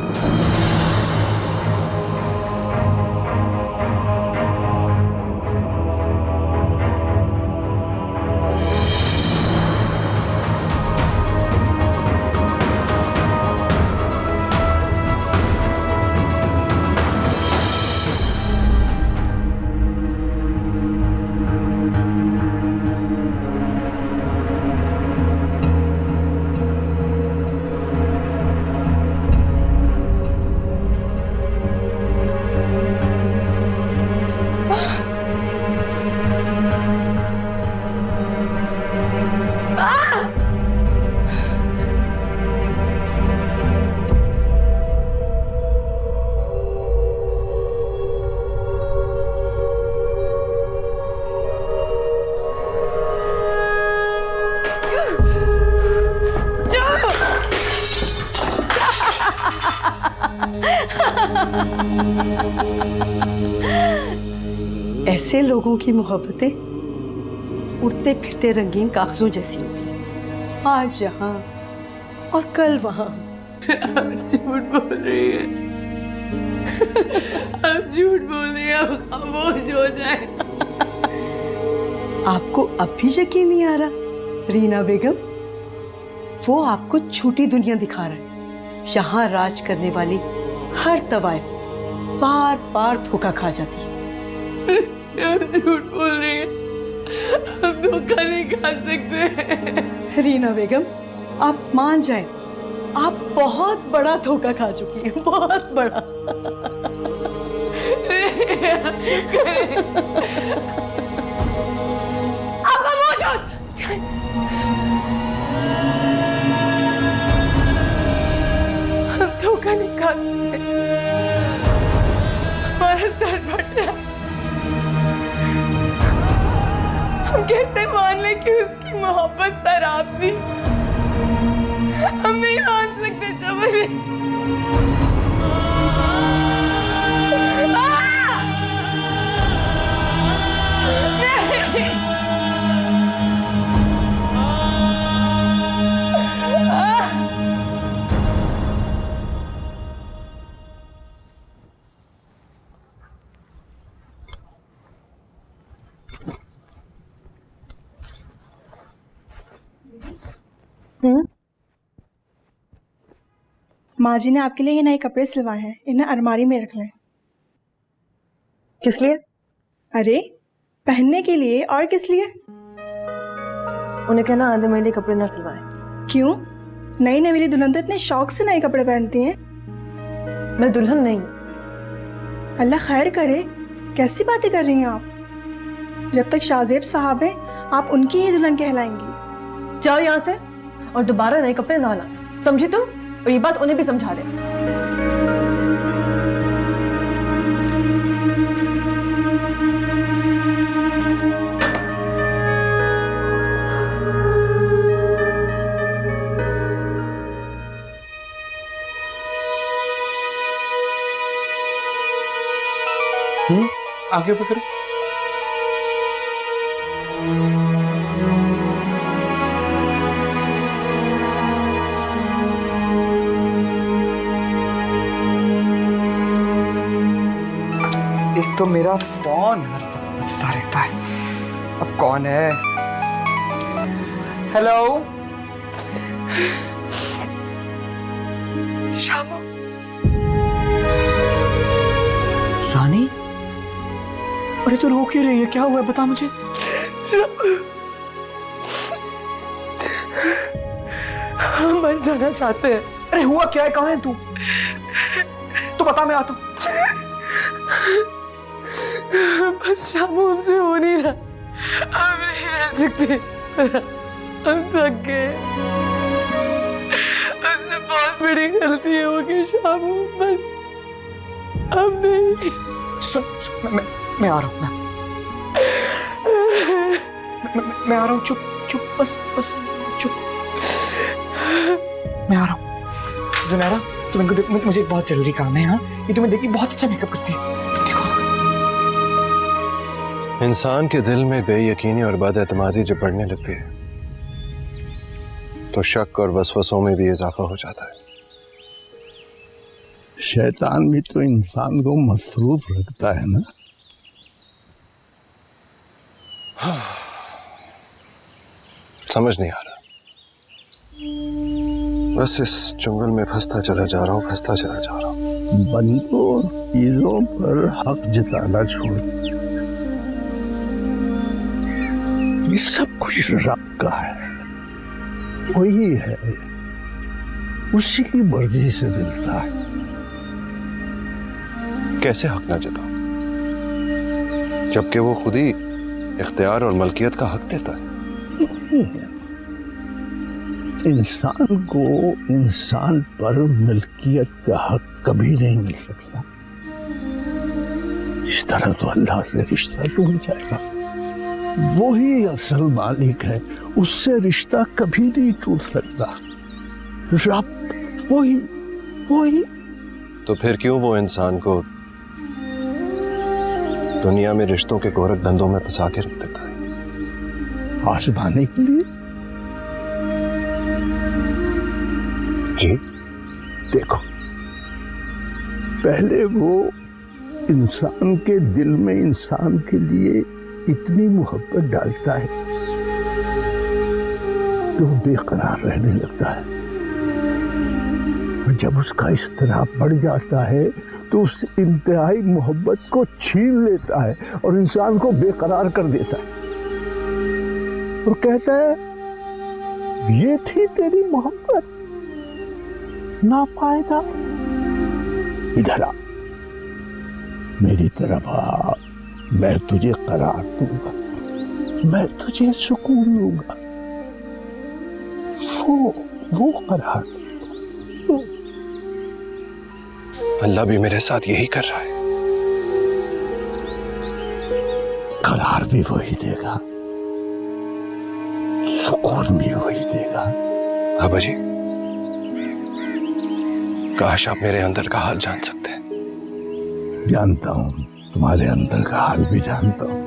ऐसे लोगों की मोहब्बतें उड़ते फिरते रंगीन कागजों जैसी होती हैं, आज यहाँ और कल वहाँ। अब झूठ बोल रही है, अब झूठ बोल रही है, अब खामोश हो जाए। आपको अब भी यकीन नहीं आ रहा? रीना बेगम, वो आपको छोटी दुनिया दिखा रहा है। यहाँ राज करने वाली हर तवाइफ बार बार धोखा खा जाती है। अब झूठ बोल रही है, अब धोखा नहीं खा सकते। रीना बेगम, आप मान जाएं, आप बहुत बड़ा धोखा खा चुकी हैं, बहुत बड़ा। अब खामोश हो। हम धोखा नहीं खा सकते, हमारा सर फट रहा है, हम कैसे मान लें कि उसकी मोहब्बत शराब थी? हम नहीं मान सकते जबरी। माँ जी ने आपके लिए ये नए कपड़े सिलवाए हैं, इन्हें अलमारी में रख लें। किस लिए? अरे पहनने के लिए, और किस लिए? उन्हें कहना आधे महीने कपड़े ना सिलवाए। क्यों? नई नवेली दुल्हन तो इतने शौक से नए कपड़े पहनती हैं। मैं दुल्हन नहीं। अल्लाह खैर करे, कैसी बातें कर रही हैं आप? जब तक शाहजेब साहब हैं आप उनकी ही दुल्हन कहलाएंगी। जाओ यहाँ से और दोबारा नए कपड़े ना लाना, समझी तुम? और ये बात उन्हें भी समझा दे। आगे ऊपर करो। एक तो मेरा फोन हर वक्त बजता रहता है। अब कौन है? हेलो शामू। रानी, अरे तू रो क्यों रही है? क्या हुआ है बता मुझे। हम मर जाना चाहते हैं। अरे हुआ क्या है? कहाँ है तू? तू बता, मैं आता हूँ। बस शामू, हमसे हो नहीं रहा, हम नहीं रह सकते, हम थक गए। हमसे बहुत बड़ी गलती हो गई शामू, बस हम नहीं। सुन, मैं आ रहा हूँ। मैं आ रहा हूँ। चुप चुप, बस चुप। मैं आ रहा हूँ। जुनैरा, तुम इनको देखो, मुझे एक बहुत जरूरी काम है। हाँ, ये तुम्हें देखी बहुत अच्छा मेकअप करती है। इंसान के दिल में बेयकीनी और बदएतमादी जब बढ़ने लगती है तो शक और वसवसों में भी इजाफा हो जाता है। शैतान भी तो इंसान को मसरूफ रखता है ना। समझ नहीं आ रहा, बस इस जंगल में फंसता चला जा रहा हूँ। बंदों और चीजों पर हक जताना छोड़, ये सब कुछ रब का है, वही है, उसी की मर्जी से मिलता है। कैसे हक ना जताऊं जबकि वो खुद ही इख्तियार और मलकियत का हक देता है। इंसान को इंसान पर मिल्कियत का हक कभी नहीं मिल सकता। इस तरह तो अल्लाह से रिश्ता टूट जाएगा। वही असल मालिक है, उससे रिश्ता कभी नहीं टूट सकता। रब वही। तो फिर क्यों वो इंसान को दुनिया में रिश्तों के गोरख धंधों में फंसा के रख देता है? आजमाने के लिए। जी देखो, पहले वो इंसान के दिल में इंसान के लिए इतनी मोहब्बत डालता है तो बेकरार रहने लगता है, और जब उसका इस्तिराब बढ़ जाता है तो उस इंतहाई मोहब्बत को छीन लेता है और इंसान को बेकरार कर देता है और कहता है ये थी तेरी मोहब्बत, ना पाएगा। इधर आ, मेरी तरफ आ, मैं तुझे करार दूंगा, मैं तुझे सुकून दूंगा। वो करार देता। अल्लाह भी मेरे साथ यही कर रहा है। करार भी वही देगा सुकून भी वही देगा। बाबा जी, काश आप मेरे अंदर का हाल जान सकते हैं। जानता हूं, तुम्हारे अंदर का हाल भी जानता हूं।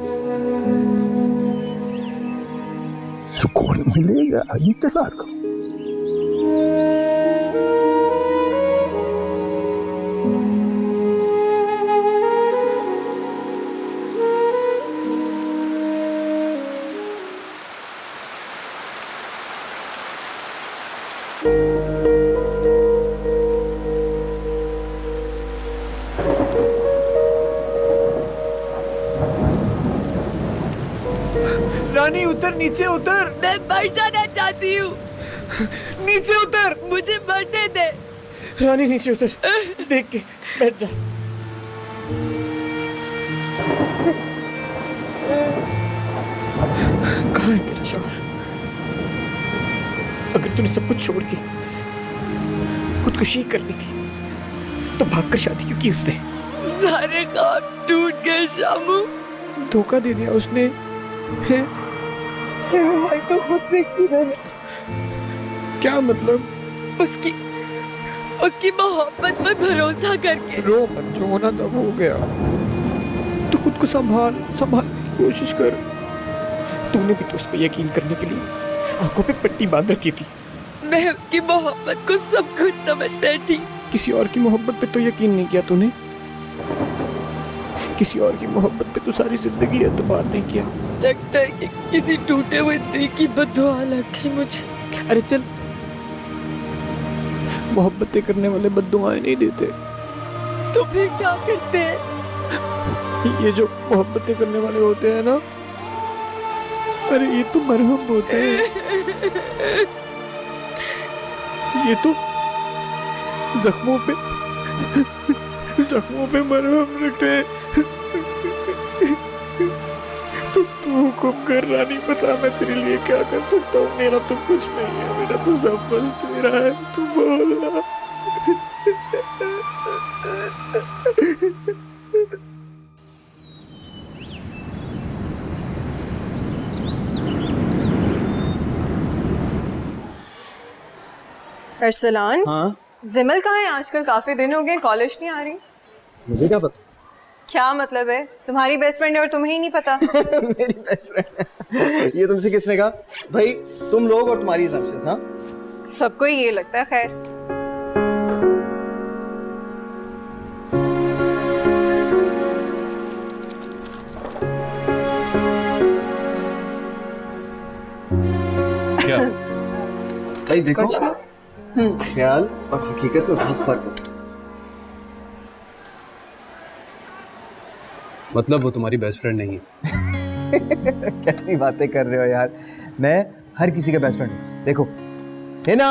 सुकून मिलेगा, इंतजार करो। रानी उतर, नीचे उतर। मैं मर जाना चाहती हूँ। नीचे उतर। मुझे मरने दे। रानी नीचे उतर, देख के बैठ जा। कहाँ है तेरा शौहर? अगर तूने सब कुछ छोड़ के खुदकुशी करनी थी तो भागकर शादी क्यों की उससे? सारे ख्वाब टूट गए शामू। धोखा दे दिया उसने। भाई तो खुद से की मैंने। क्या मतलब? उसकी मोहब्बत पर भरोसा करके। रो मत, जो होना था वो हो गया। तू खुद को संभालने की कोशिश कर। तूने भी तो उस पर यकीन करने के लिए आंखों पे पट्टी बांध रखी थी। मैं उसकी मोहब्बत को सब कुछ समझ बैठी। किसी और की मोहब्बत पे तो यकीन नहीं किया तूने। किसी और की मोहब्बत पे तो सारी जिंदगी एतबार नहीं किया। लगता है कि किसी टूटे हुए दिल की बददुआ लग गई मुझे। अरे चल, मोहब्बतें करने वाले बद्दुआएं नहीं देते। तो फिर क्या करते हैं? ये जो मोहब्बतें करने वाले होते हैं ना, अरे ये तो मरहम होते हैं। ये तो जख्मों पे मरहम रखते हैं। तू हुक्म कर रानी, बता मैं तेरे लिए क्या कर सकता हूँ। मेरा तो कुछ नहीं है, मेरा तो सब बस तेरा है। तू बोलना। अरसलान, हाँ? जिमल कहाँ है आजकल? काफी दिन हो गए, कॉलेज नहीं आ रही। मुझे क्या पता? क्या मतलब है? तुम्हारी बेस्ट फ्रेंड है और तुम्हें ही नहीं पता? मेरी बेस्ट फ्रेंड। ये तुमसे किसने कहा? भाई तुम लोग और तुम्हारी assumptions, हाँ? सबको ही ये लगता है। खैर, क्या? भाई देखो, कुछ नहीं। ख्याल और हकीकत में बहुत फर्क होता है। मतलब वो तुम्हारी बेस्ट फ्रेंड नहीं है? कैसी बातें कर रहे हो यार, मैं हर किसी का बेस्ट फ्रेंड हूँ। देखो हिना।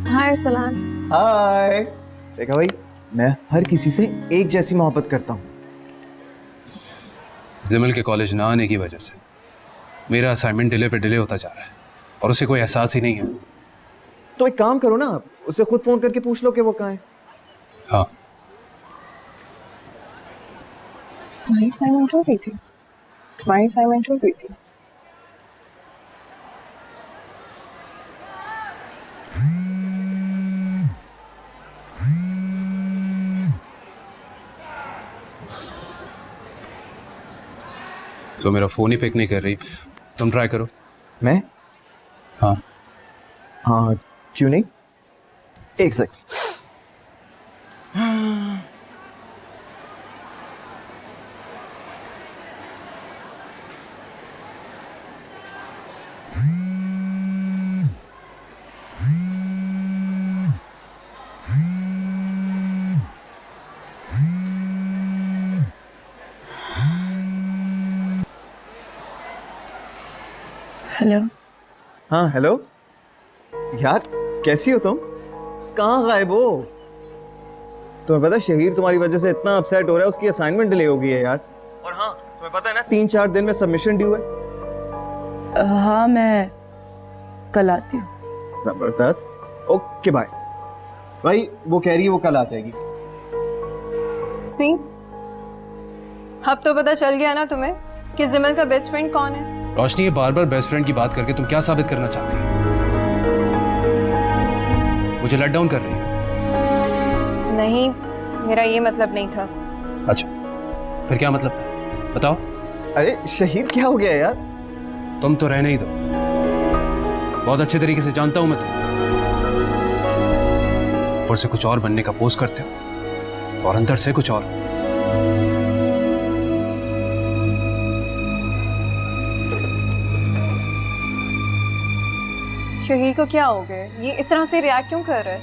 हाय अरसलान। हाय। देखा भाई, मैं हर किसी से एक जैसी मोहब्बत करता हूँ। जिमल के कॉलेज ना आने की वजह से मेरा असाइनमेंट डिले पे डिले होता जा रहा है और उसे कोई एहसास ही नहीं है। तो एक काम करो ना, उसे खुद फोन करके पूछ लो कि वो कहाँ है। हाँ, तुम्हारी असाइनमेंट हो गई थी। तुम्हारी असाइनमेंट हो गई थी। तो मेरा फोन ही पिक नहीं कर रही। तुम ट्राई करो। मैं? हाँ हाँ, क्यों नहीं? एक सेकंड। हेलो। हाँ हेलो यार, कैसी हो तुम? कहाँ गायब हो? तुम्हें पता है शहीर तुम्हारी वजह से इतना अपसेट हो रहा है, उसकी असाइनमेंट डिले हो गई है यार। और हाँ, तुम्हें पता है ना 3-4 दिन में सबमिशन ड्यू है। हाँ, मैं कल आती हूँ। जबरदस्त। Okay bye. भाई वो कह रही है वो कल आ जाएगी। सी, अब तो पता चल गया ना तुम्हें कि जिमल का बेस्ट फ्रेंड कौन है। रोशनी, ये बार बार बेस्ट फ्रेंड की बात करके तुम क्या साबित करना चाहती हो? मुझे लेट डाउन कर रही हो? नहीं, मेरा ये मतलब नहीं था। अच्छा, फिर क्या मतलब था? बताओ। अरे शहीर, क्या हो गया यार? तुम तो रहने ही दो, बहुत अच्छे तरीके से जानता हूं मैं तुम। ऊपर से कुछ और बनने का पोस्ट करते हो और अंदर से कुछ और। शहीर को क्या हो गया? ये इस तरह से रिएक्ट क्यों कर रहा है?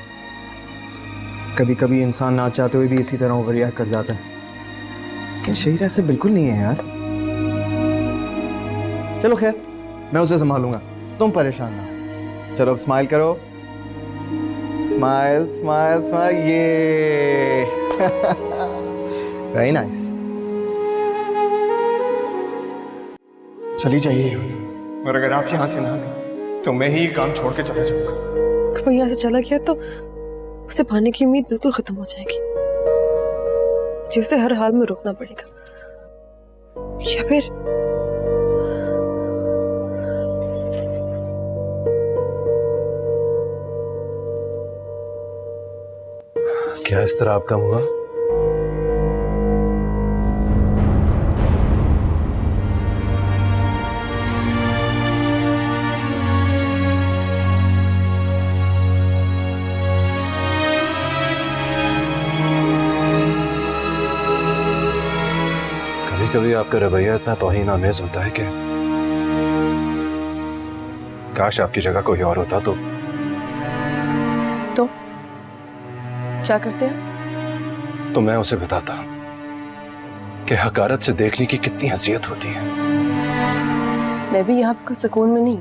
कभी कभी इंसान ना चाहते हुए भी इसी तरह ओवर रिएक्ट कर जाता है, लेकिन शहीर ऐसे बिल्कुल नहीं है यार। चलो खैर, मैं उसे संभालूंगा, तुम परेशान ना। चलो अब स्माइल करो, स्माइल स्माइल स्माइल, ये वेरी नाइस। चली जाइए यहाँ से, और अगर आप यहाँ से ना गए तो मैं ही काम छोड़ के चला जाऊंगा। अगर वो यहाँ से चला गया तो उसे पाने की उम्मीद बिल्कुल खत्म हो जाएगी। मुझे उसे हर हाल में रोकना पड़ेगा, या फिर क्या इस तरह आपका हुआ? कभी कभी आपका रवैया इतना तौहीन-आमेज़ होता है कि काश आपकी जगह कोई और होता तो क्या करते हैं? तो मैं उसे बताता कि हकारत से देखने की कितनी अजियत होती है। मैं भी यहाँ पर सुकून में नहीं।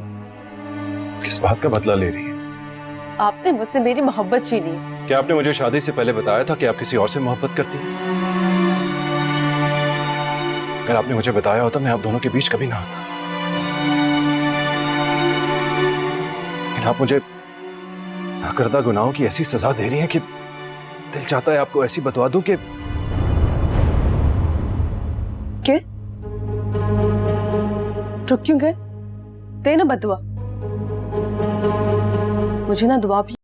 किस बात का बदला ले रही है? आपने मुझसे मेरी मोहब्बत छीनी है। क्या आपने मुझे शादी से पहले बताया था कि आप किसी और से मोहब्बत करती हैं? अगर आपने मुझे बताया होता मैं आप दोनों के बीच कभी ना आता। लेकिन आप मुझे नाकर्दा गुनाहों की ऐसी सजा दे रही हैं कि दिल चाहता है आपको ऐसी बतवा दूं कि रुक क्यों गए? दे ना बदुआ, मुझे ना दुआ भी।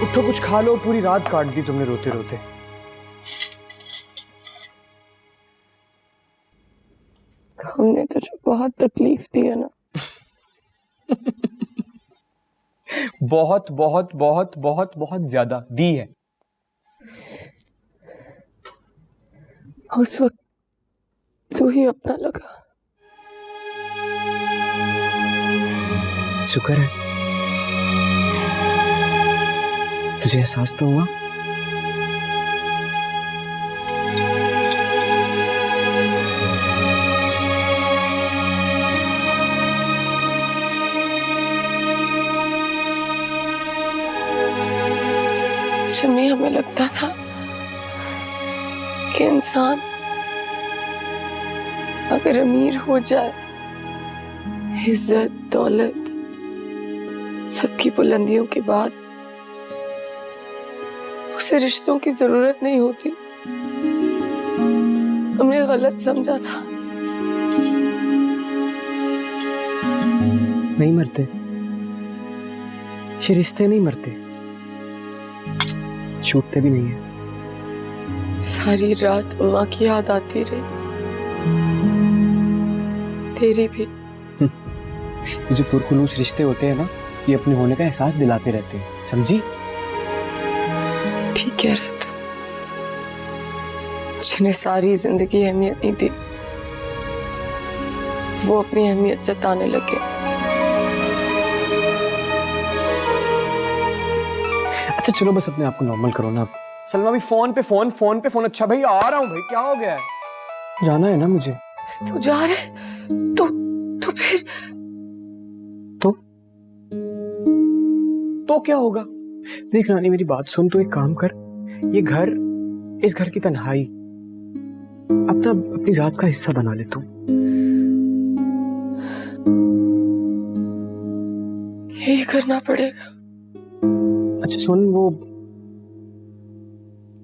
उठो, कुछ खा लो, पूरी रात काट दी तुमने रोते रोते। हमने तुझे बहुत तकलीफ दी है ना। बहुत बहुत बहुत बहुत बहुत ज्यादा दी है। उस वक्त तू ही अपना लगा। शुक्र है तुझे एहसास तो हुआ। शम्मी, हमें लगता था कि इंसान अगर अमीर हो जाए, इज्जत दौलत सबकी बुलंदियों के बाद उसे रिश्तों की जरूरत नहीं होती। हमने गलत समझा था। नहीं मरते, ये रिश्ते नहीं मरते, छूटते भी नहीं है। सारी रात अम्मा की याद आती रही। तेरी भी। ये जो पुरखुलूस रिश्ते होते हैं ना, ये अपने होने का एहसास दिलाते रहते हैं, समझी? ठीक कह रहे तू। जिन्हें सारी जिंदगी अहमियत नहीं दी, वो अपनी अहमियत जताने लगे। अच्छा चलो बस अपने आप को नॉर्मल करो ना। सलमा भी फोन पे फोन, फोन पे फोन। अच्छा भाई आ रहा हूँ भाई, क्या हो गया है? जाना है ना मुझे। तू जा रहे तो फिर तो क्या होगा? देख रानी मेरी बात सुन, तू एक काम कर, ये घर, इस घर की तन्हाई अपना अपनी जात का हिस्सा बना ले तू। यही करना पड़ेगा। अच्छा सुन, वो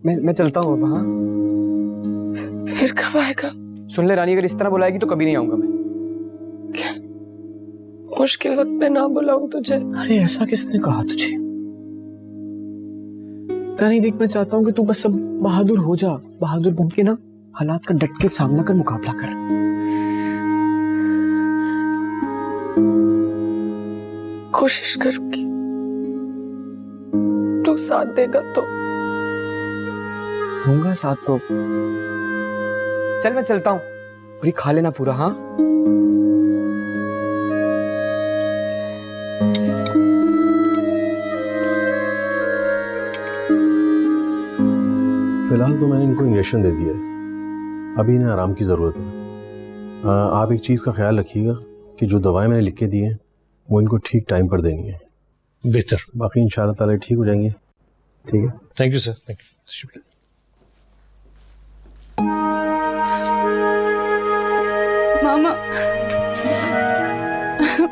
मैं चलता हूँ अब। हाँ फिर कब आएगा? सुन ले रानी, अगर इस तरह बुलाएगी तो कभी नहीं आऊंगा मैं। क्या मुश्किल वक्त में ना बुलाऊं तुझे? अरे ऐसा किसने कहा तुझे? रानी देख, मैं चाहता हूँ कि तू बस सब बहादुर हो जा, बहादुर बन के ना हालात का डट के सामना कर, मुकाबला कर। कोशिश करूंगी, तू साथ देगा तो। दूंगा साथ तो। चल मैं चलता हूँ, पूरी खा लेना पूरा। हाँ फिलहाल तो मैंने इनको इंजेक्शन दे दिया है, अभी इन्हें आराम की ज़रूरत है। आप एक चीज़ का ख्याल रखिएगा कि जो दवाएं मैंने लिख के दी हैं वो इनको ठीक टाइम पर देनी है। बेहतर। बाकी इंशाल्लाह ताला ठीक हो जाएंगे। ठीक है, thank you sir. Thank you, शुक्रिया। मामा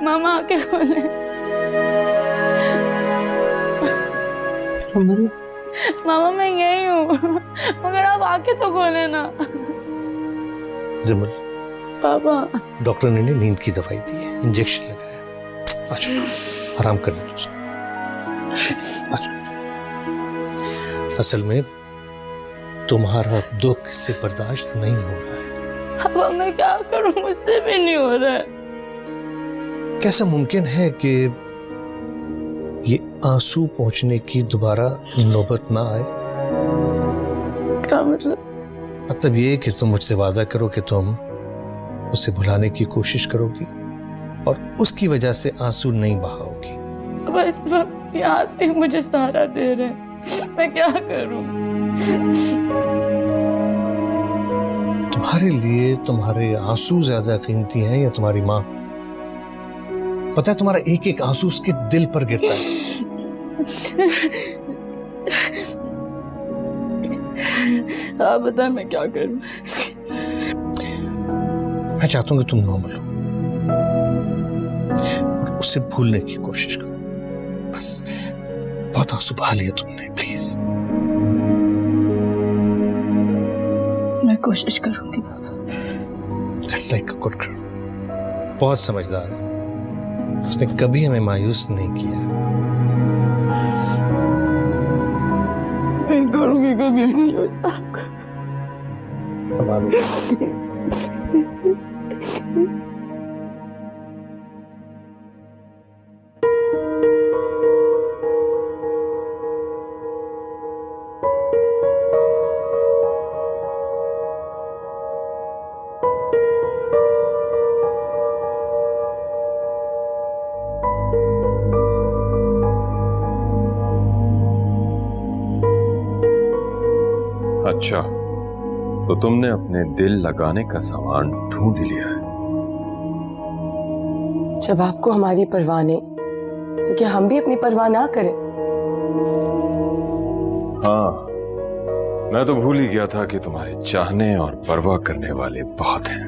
मामा आके खोले। समझ मामा मैं यही हूँ, मगर आप आके तो खोले ना। जिमल, पापा डॉक्टर ने नींद की दवाई दी है, इंजेक्शन लगाया। अच्छा आराम करने दो। असल में तुम्हारा दुख से बर्दाश्त नहीं हो रहा है। पापा मैं क्या करूं, मुझसे भी नहीं हो रहा है। कैसा मुमकिन है कि ये आंसू पहुंचने की दोबारा नौबत ना आए? क्या मतलब ये कि तुम मुझसे वादा करो कि तुम उसे भुलाने की कोशिश करोगी और उसकी वजह से आंसू नहीं बहाओगी। पापा इस वक्त ये आंसू भी मुझे सहारा दे रहे हैं, मैं क्या करूं? तुम्हारे लिए तुम्हारे आंसू ज्यादा कीमती हैं या तुम्हारी माँ? पता है तुम्हारा एक एक आंसू उसके दिल पर गिरता है। आप बताएं मैं क्या करूं? मैं चाहता हूं कि तुम नॉर्मल हो और उसे भूलने की कोशिश करो। बस बहुत आंसू बहा लिया तुमने, प्लीज। मैं कोशिश करूंगी पापा। That's like a good girl. बहुत समझदार है, उसने कभी हमें मायूस नहीं किया। मैं करूंगी कभी मायूस आपको। अच्छा, तो तुमने अपने दिल लगाने का सामान ढूंढ लिया है। जब आपको हमारी परवाह नहीं, तो क्या हम भी अपनी परवाह ना करें? हाँ, मैं तो भूल ही गया था कि तुम्हारे चाहने और परवाह करने वाले बहुत हैं।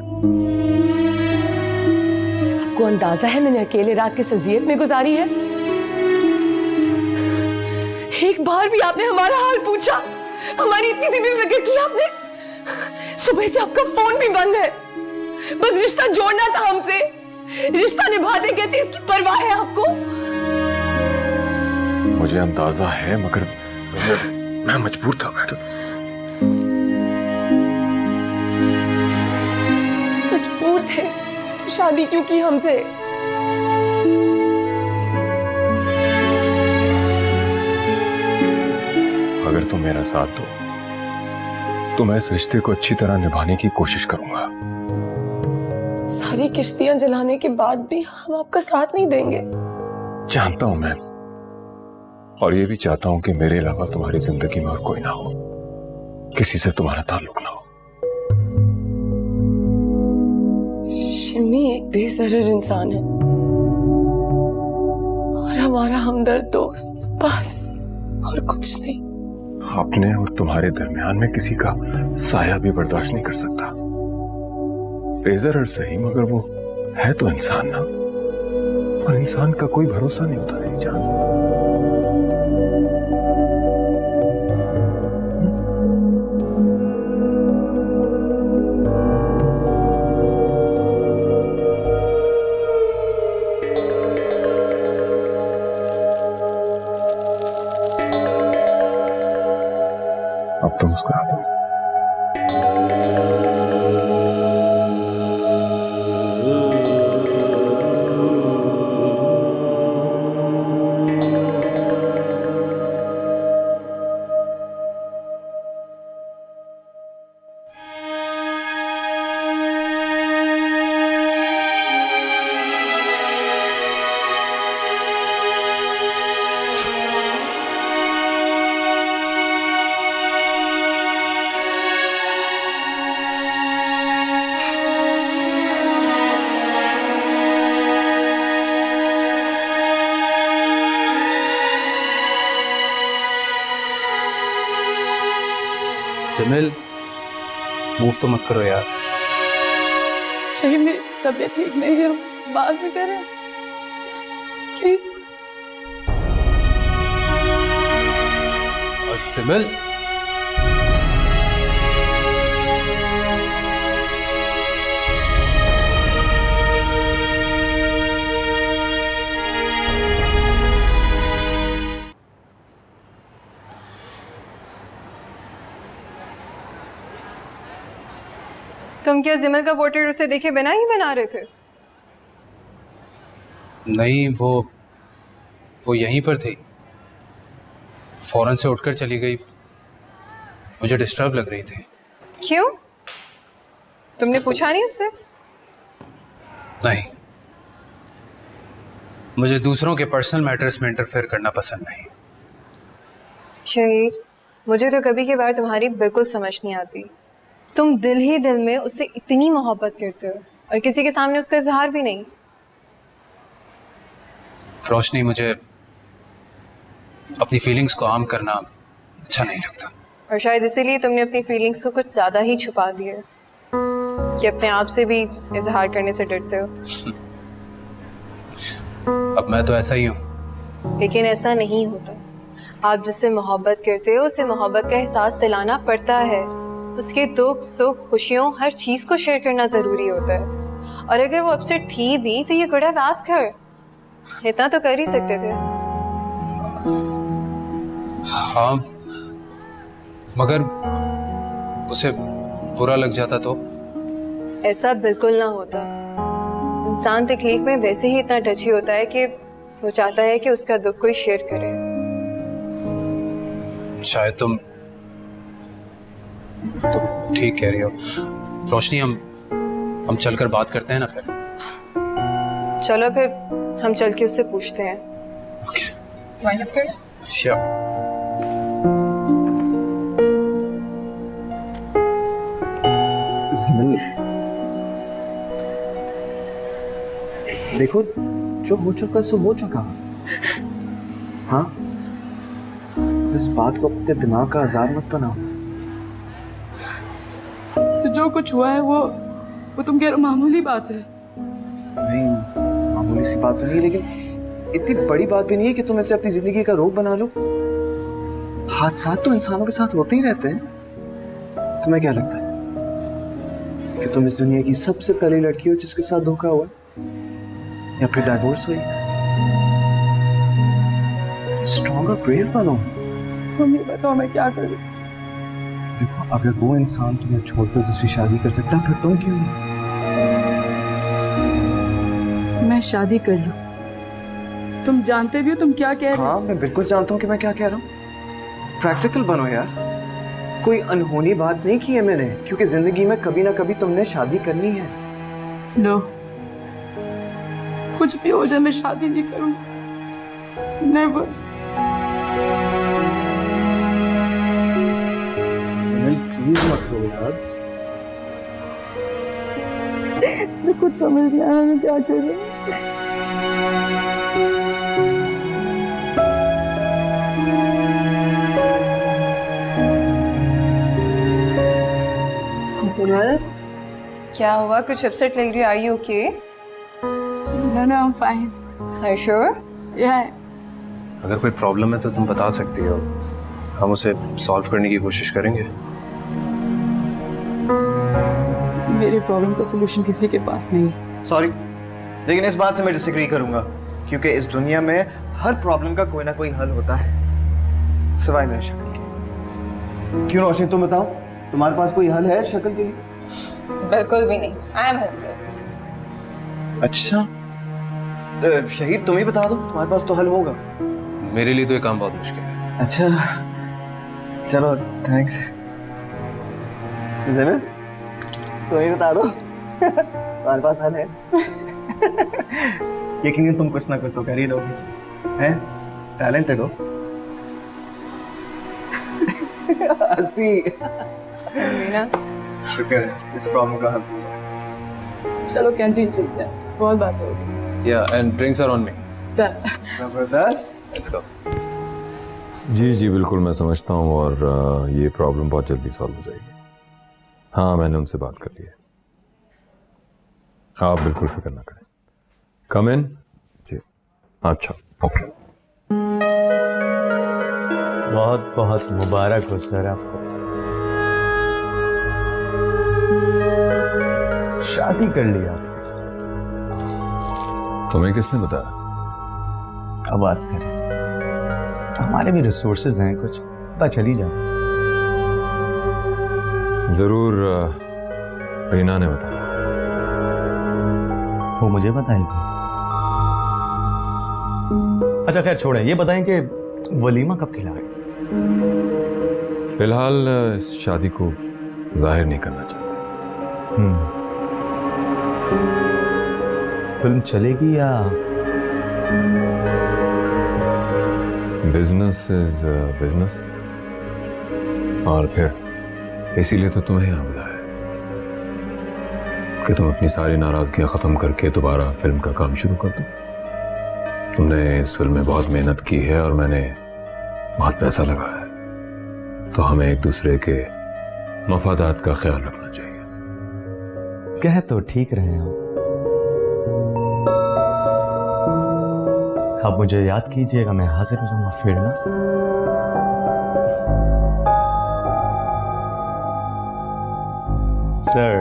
आपको अंदाजा है मैंने अकेले रात किस अज़ियत में गुजारी है? एक बार भी आपने हमारा हाल पूछा? हमारी इतनी सी भी फिक्र की आपने? सुबह से आपका फोन भी बंद है। बस रिश्ता जोड़ना था हमसे, रिश्ता निभाते कहते इसकी परवाह है आपको? मुझे अंदाजा है, मगर मैं मजबूर था मैडम। मजबूर थे? शादी क्यों की हमसे? अगर तुम मेरा साथ दो तो मैं इस रिश्ते को अच्छी तरह निभाने की कोशिश करूंगा। सारी किश्तियां जलाने के बाद भी हम आपका साथ नहीं देंगे। जानता हूं मैं, और ये भी चाहता हूं कि मेरे अलावा तुम्हारी जिंदगी में और कोई ना हो, किसी से तुम्हारा ताल्लुक ना हो। शिमी एक बेजरर इंसान है और हमारा हमदर्द दोस्त, बस और कुछ नहीं। अपने और तुम्हारे दरमियान में किसी का साया भी बर्दाश्त नहीं कर सकता। बेजरर सही, मगर वो है तो इंसान ना, और इंसान का कोई भरोसा नहीं होता नहीं जान। अब तो मुस्कुरा दो। सिमिल, मूव तो मत करो यार। शहीद, मेरी तबीयत ठीक नहीं है, बाद में करें प्लीज। और सिमिल, तुम क्या जिमल का पोर्ट्रेट उसे देखे बिना ही बना रहे थे? नहीं, वो यहीं पर थी, फौरन से उठकर चली गई। मुझे डिस्टर्ब लग रही थी। क्यों? तुमने पूछा नहीं उससे? नहीं, मुझे दूसरों के पर्सनल मैटर्स में इंटरफेयर करना पसंद नहीं। शहीद, मुझे तो कभी की बार तुम्हारी बिल्कुल समझ नहीं आती। तुम दिल ही दिल में उससे इतनी मोहब्बत करते हो और किसी के सामने उसका इजहार भी नहीं। रोशनी, मुझे अपनी फीलिंग्स को आम करना अच्छा नहीं लगता। और शायद इसीलिए तुमने अपनी फीलिंग्स को कुछ ज़्यादा ही छुपा दिए कि अपने आप से भी इजहार करने से डरते हो। अब मैं तो ऐसा ही हूँ। लेकिन ऐसा नहीं होता। आप जिससे मोहब्बत करते हो उसे मोहब्बत का एहसास दिलाना पड़ता है। उसके दुख सुख खुशियों हर चीज़ को शेयर करना ज़रूरी होता है। और अगर वो अपसेट थी भी तो ये कुड हैव आस्क्ड हर, इतना तो कर ही सकते थे। हाँ, मगर उसे बुरा लग जाता तो? ऐसा बिल्कुल ना होता। इंसान तकलीफ में वैसे ही इतना टची होता है कि वो चाहता है कि उसका दुख कोई शेयर करे। शायद तुम ठीक कह रही हो। रोशनी, हम चलकर बात करते हैं ना फिर। चलो फिर हम चल के उससे पूछते हैं। Okay, sure. देखो, जो हो चुका सो हो चुका। हाँ, इस बात को अपने दिमाग का आजार मत बनाओ। तो जो कुछ हुआ है वो तुम कह रहे हो मामूली बात है? नहीं, मामूली सी बात तो नहीं, लेकिन इतनी बड़ी बात भी नहीं है कि तुम ऐसे अपनी जिंदगी का रोग बना लो। हादसात तो इंसानों के साथ होते ही रहते हैं। तुम्हें क्या लगता है कि तुम इस दुनिया की सबसे पहली लड़की हो जिसके साथ धोखा हुआ, या फिर डाइवोर्स हुई? स्ट्रॉन्ग और ब्रेव बनो। तुम ही बताओ मैं क्या करूं? देखो, अगर वो इंसान तुम्हें छोड़कर दूसरी शादी कर सकता, फिर तुम क्यों? शादी कर लूं। तुम जानते भी हो तुम क्या कह रहे हो? हाँ, मैं बिल्कुल जानता हूँ कि मैं क्या कह रहा हूँ। प्रैक्टिकल बनो यार। कोई अनहोनी बात नहीं की है मैंने, क्योंकि जिंदगी में कभी ना कभी तुमने शादी करनी है। नो, कुछ भी हो जाए मैं शादी नहीं करूंगी। नेवर। प्लीज मत रो यार। मैं कुछ समझ नहीं आया मैं क्या करूं। सिमर, क्या हुआ? कुछ अपसेट लग रही है। Are you okay? No no, I am fine. Are you sure? Yeah. अगर कोई प्रॉब्लम है तो तुम बता सकती हो, हम उसे सॉल्व करने की कोशिश करेंगे। मेरे प्रॉब्लम का सलूशन किसी के पास नहीं है। सॉरी, लेकिन इस बात से मैं डिसएग्री करूंगा, क्योंकि इस दुनिया में हर प्रॉब्लम का कोई ना कोई हल होता है, सिवाय मेरे शक्ल के। क्यों रोशनी, तुम बताओ, तुम्हारे पास कोई हल है शक्ल के लिए? बिल्कुल भी नहीं। I am helpless. अच्छा, शहीद तुम ही बता दो, तुम्हारे पास तो हल होगा। मेरे लिए तो ये काम बहुत मुश्किल है। अच्छा चलो, थैंक्स। तुम ही बता दो, तुम्हारे पास हल है। यकीन तुम कुछ ना कुछ तो कर ही लोगे, हैं? टैलेंटेड हो। हंसी। शुक्र है इस प्रॉब्लम का हल। चलो कैंटीन चलते हैं, बहुत बात हो गई। Yeah and drinks are on me. जबरदस्त। लेट्स गो। जी जी बिल्कुल, मैं समझता हूँ, और ये प्रॉब्लम बहुत जल्दी सॉल्व हो जाएगी। हाँ, मैंने उनसे बात कर ली है। आप बिल्कुल फिक्र ना करें। कम इन जी। अच्छा, ओके। बहुत बहुत मुबारक हो सर आपको, शादी कर लिया। तुम्हें किसने बताया? अब बात करें, हमारे भी रिसोर्सेज हैं, कुछ पता चली जाए। जरूर रीना ने बताया। वो मुझे बताएगी। अच्छा खैर छोड़ें, ये बताएं कि वलीमा कब खिलाएं? फिलहाल इस शादी को जाहिर नहीं करना चाहते। फिल्म चलेगी या? बिजनेस इज बिजनेस, और फिर इसीलिए तो तुम्हें यहाँ बुलाया है कि तुम अपनी सारी नाराजगियां खत्म करके दोबारा फिल्म का काम शुरू कर दो। तुमने इस फिल्म में बहुत मेहनत की है और मैंने बहुत पैसा लगाया है, तो हमें एक दूसरे के मफादात का ख्याल रखना चाहिए। कह तो ठीक रहे हैं आप मुझे याद कीजिएगा, मैं हाजिर हो जाऊंगा फिर ना। सर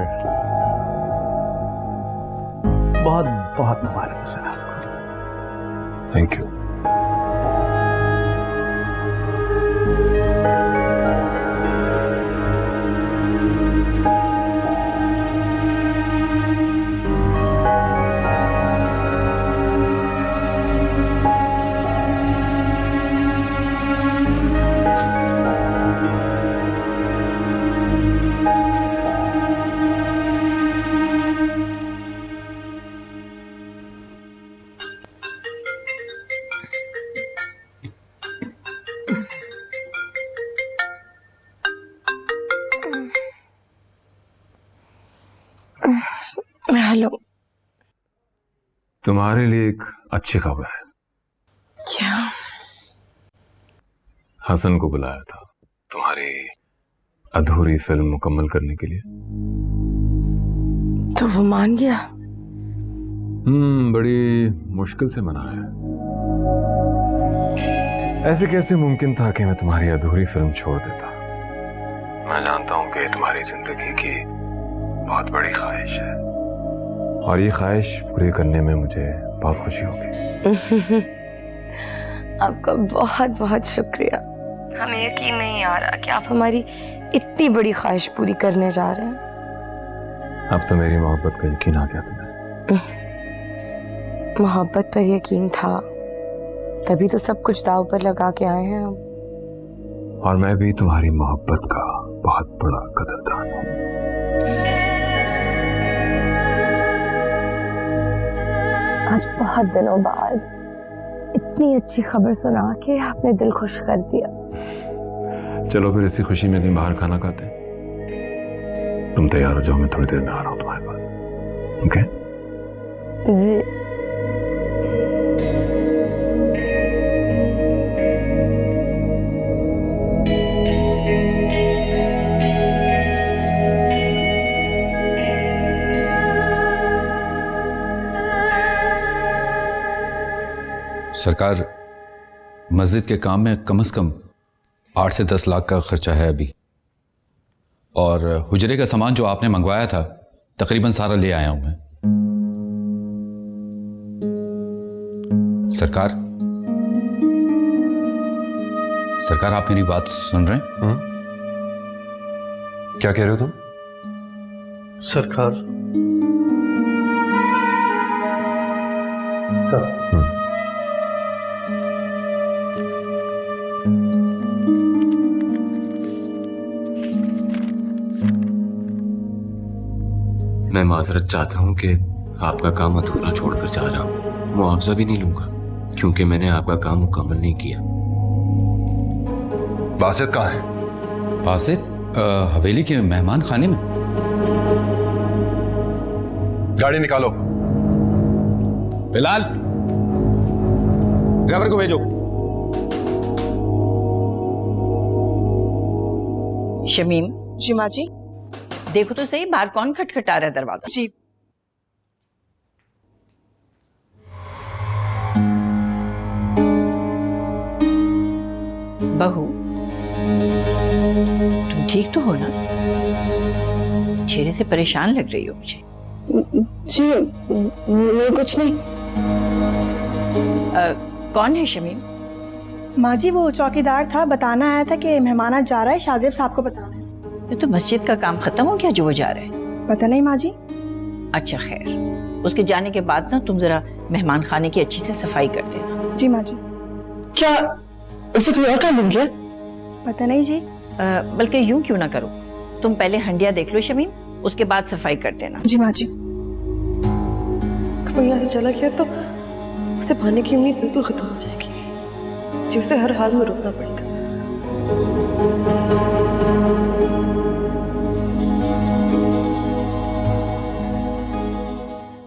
बहुत बहुत मुबारक हो सर आपको। Thank you. हेलो। तुम्हारे लिए एक अच्छी खबर है। क्या? हसन को बुलाया था तुम्हारी अधूरी फिल्म मुकम्मल करने के लिए। तो वो मान गया? बड़ी मुश्किल से मना है। ऐसे कैसे मुमकिन था कि मैं तुम्हारी अधूरी फिल्म छोड़ देता। मैं जानता हूं कि तुम्हारी जिंदगी की बहुत बड़ी ख्वाहिश है, और ये ख्वाहिश पूरी करने में मुझे बहुत खुशी होगी। आपका बहुत बहुत शुक्रिया। हमें यकीन नहीं आ रहा कि आप हमारी इतनी बड़ी ख्वाहिश पूरी करने जा रहे हैं। अब तो मेरी मोहब्बत का यकीन आ गया तुम्हें। मोहब्बत पर यकीन था, तभी तो सब कुछ दाव पर लगा के आए हैं हम। और मैं भी तुम्हारी मोहब्बत का बहुत बड़ा कदरदान हूँ। आज बहुत दिनों बाद इतनी अच्छी खबर सुना के आपने दिल खुश कर दिया। चलो फिर इसी खुशी में कहीं बाहर खाना खाते हैं। तुम तैयार हो जाओ, मैं थोड़ी देर में आ रहा हूँ तुम्हारे पास। ओके? जी। सरकार, मस्जिद के काम में कम से कम 8 से 10 लाख का खर्चा है अभी, और हुजरे का सामान जो आपने मंगवाया था तकरीबन सारा ले आया हूं मैं। सरकार, सरकार आप मेरी बात सुन रहे हैं? क्या कह रहे हो तुम? सरकार, मैं माजरत चाहता हूँ कि आपका काम अधूरा छोड़कर जा रहा हूँ। मुआवजा भी नहीं लूंगा क्योंकि मैंने आपका काम मुकम्मल नहीं किया। बासित कहाँ है? बासित हवेली के मेहमान खाने में। गाड़ी निकालो। बिलाल, ड्राइवर को भेजो। शमीम। जी माँ जी। देखो तो सही बाहर कौन खटखटा रहा है दरवाजा। जी। बहू, तुम ठीक तो हो ना? चेहरे से परेशान लग रही हो मुझे। जी वो कुछ नहीं। कौन है शमीम? माँ जी वो चौकीदार था, बताना आया था कि मेहमान आज जा रहा है, शाहजेब साहब को बताना है। ये तो मस्जिद का काम खत्म हो गया जो वो जा रहे हैं? पता नहीं माँ जी। अच्छा खैर, उसके जाने के बाद ना तुम जरा मेहमान खाने की अच्छी से सफाई कर देना। जी माँ जी। क्या उसे कोई और काम मिल गया? पता नहीं जी। बल्कि यूं क्यों ना करो, तुम पहले हंडिया देख लो शमीम, उसके बाद सफाई कर देना। जी माँ जी। वो यहाँ से चला गया तो उसे पाने की उम्मीद बिल्कुल खत्म हो जाएगी जी। उसे हर हाल में रुकना पड़ेगा।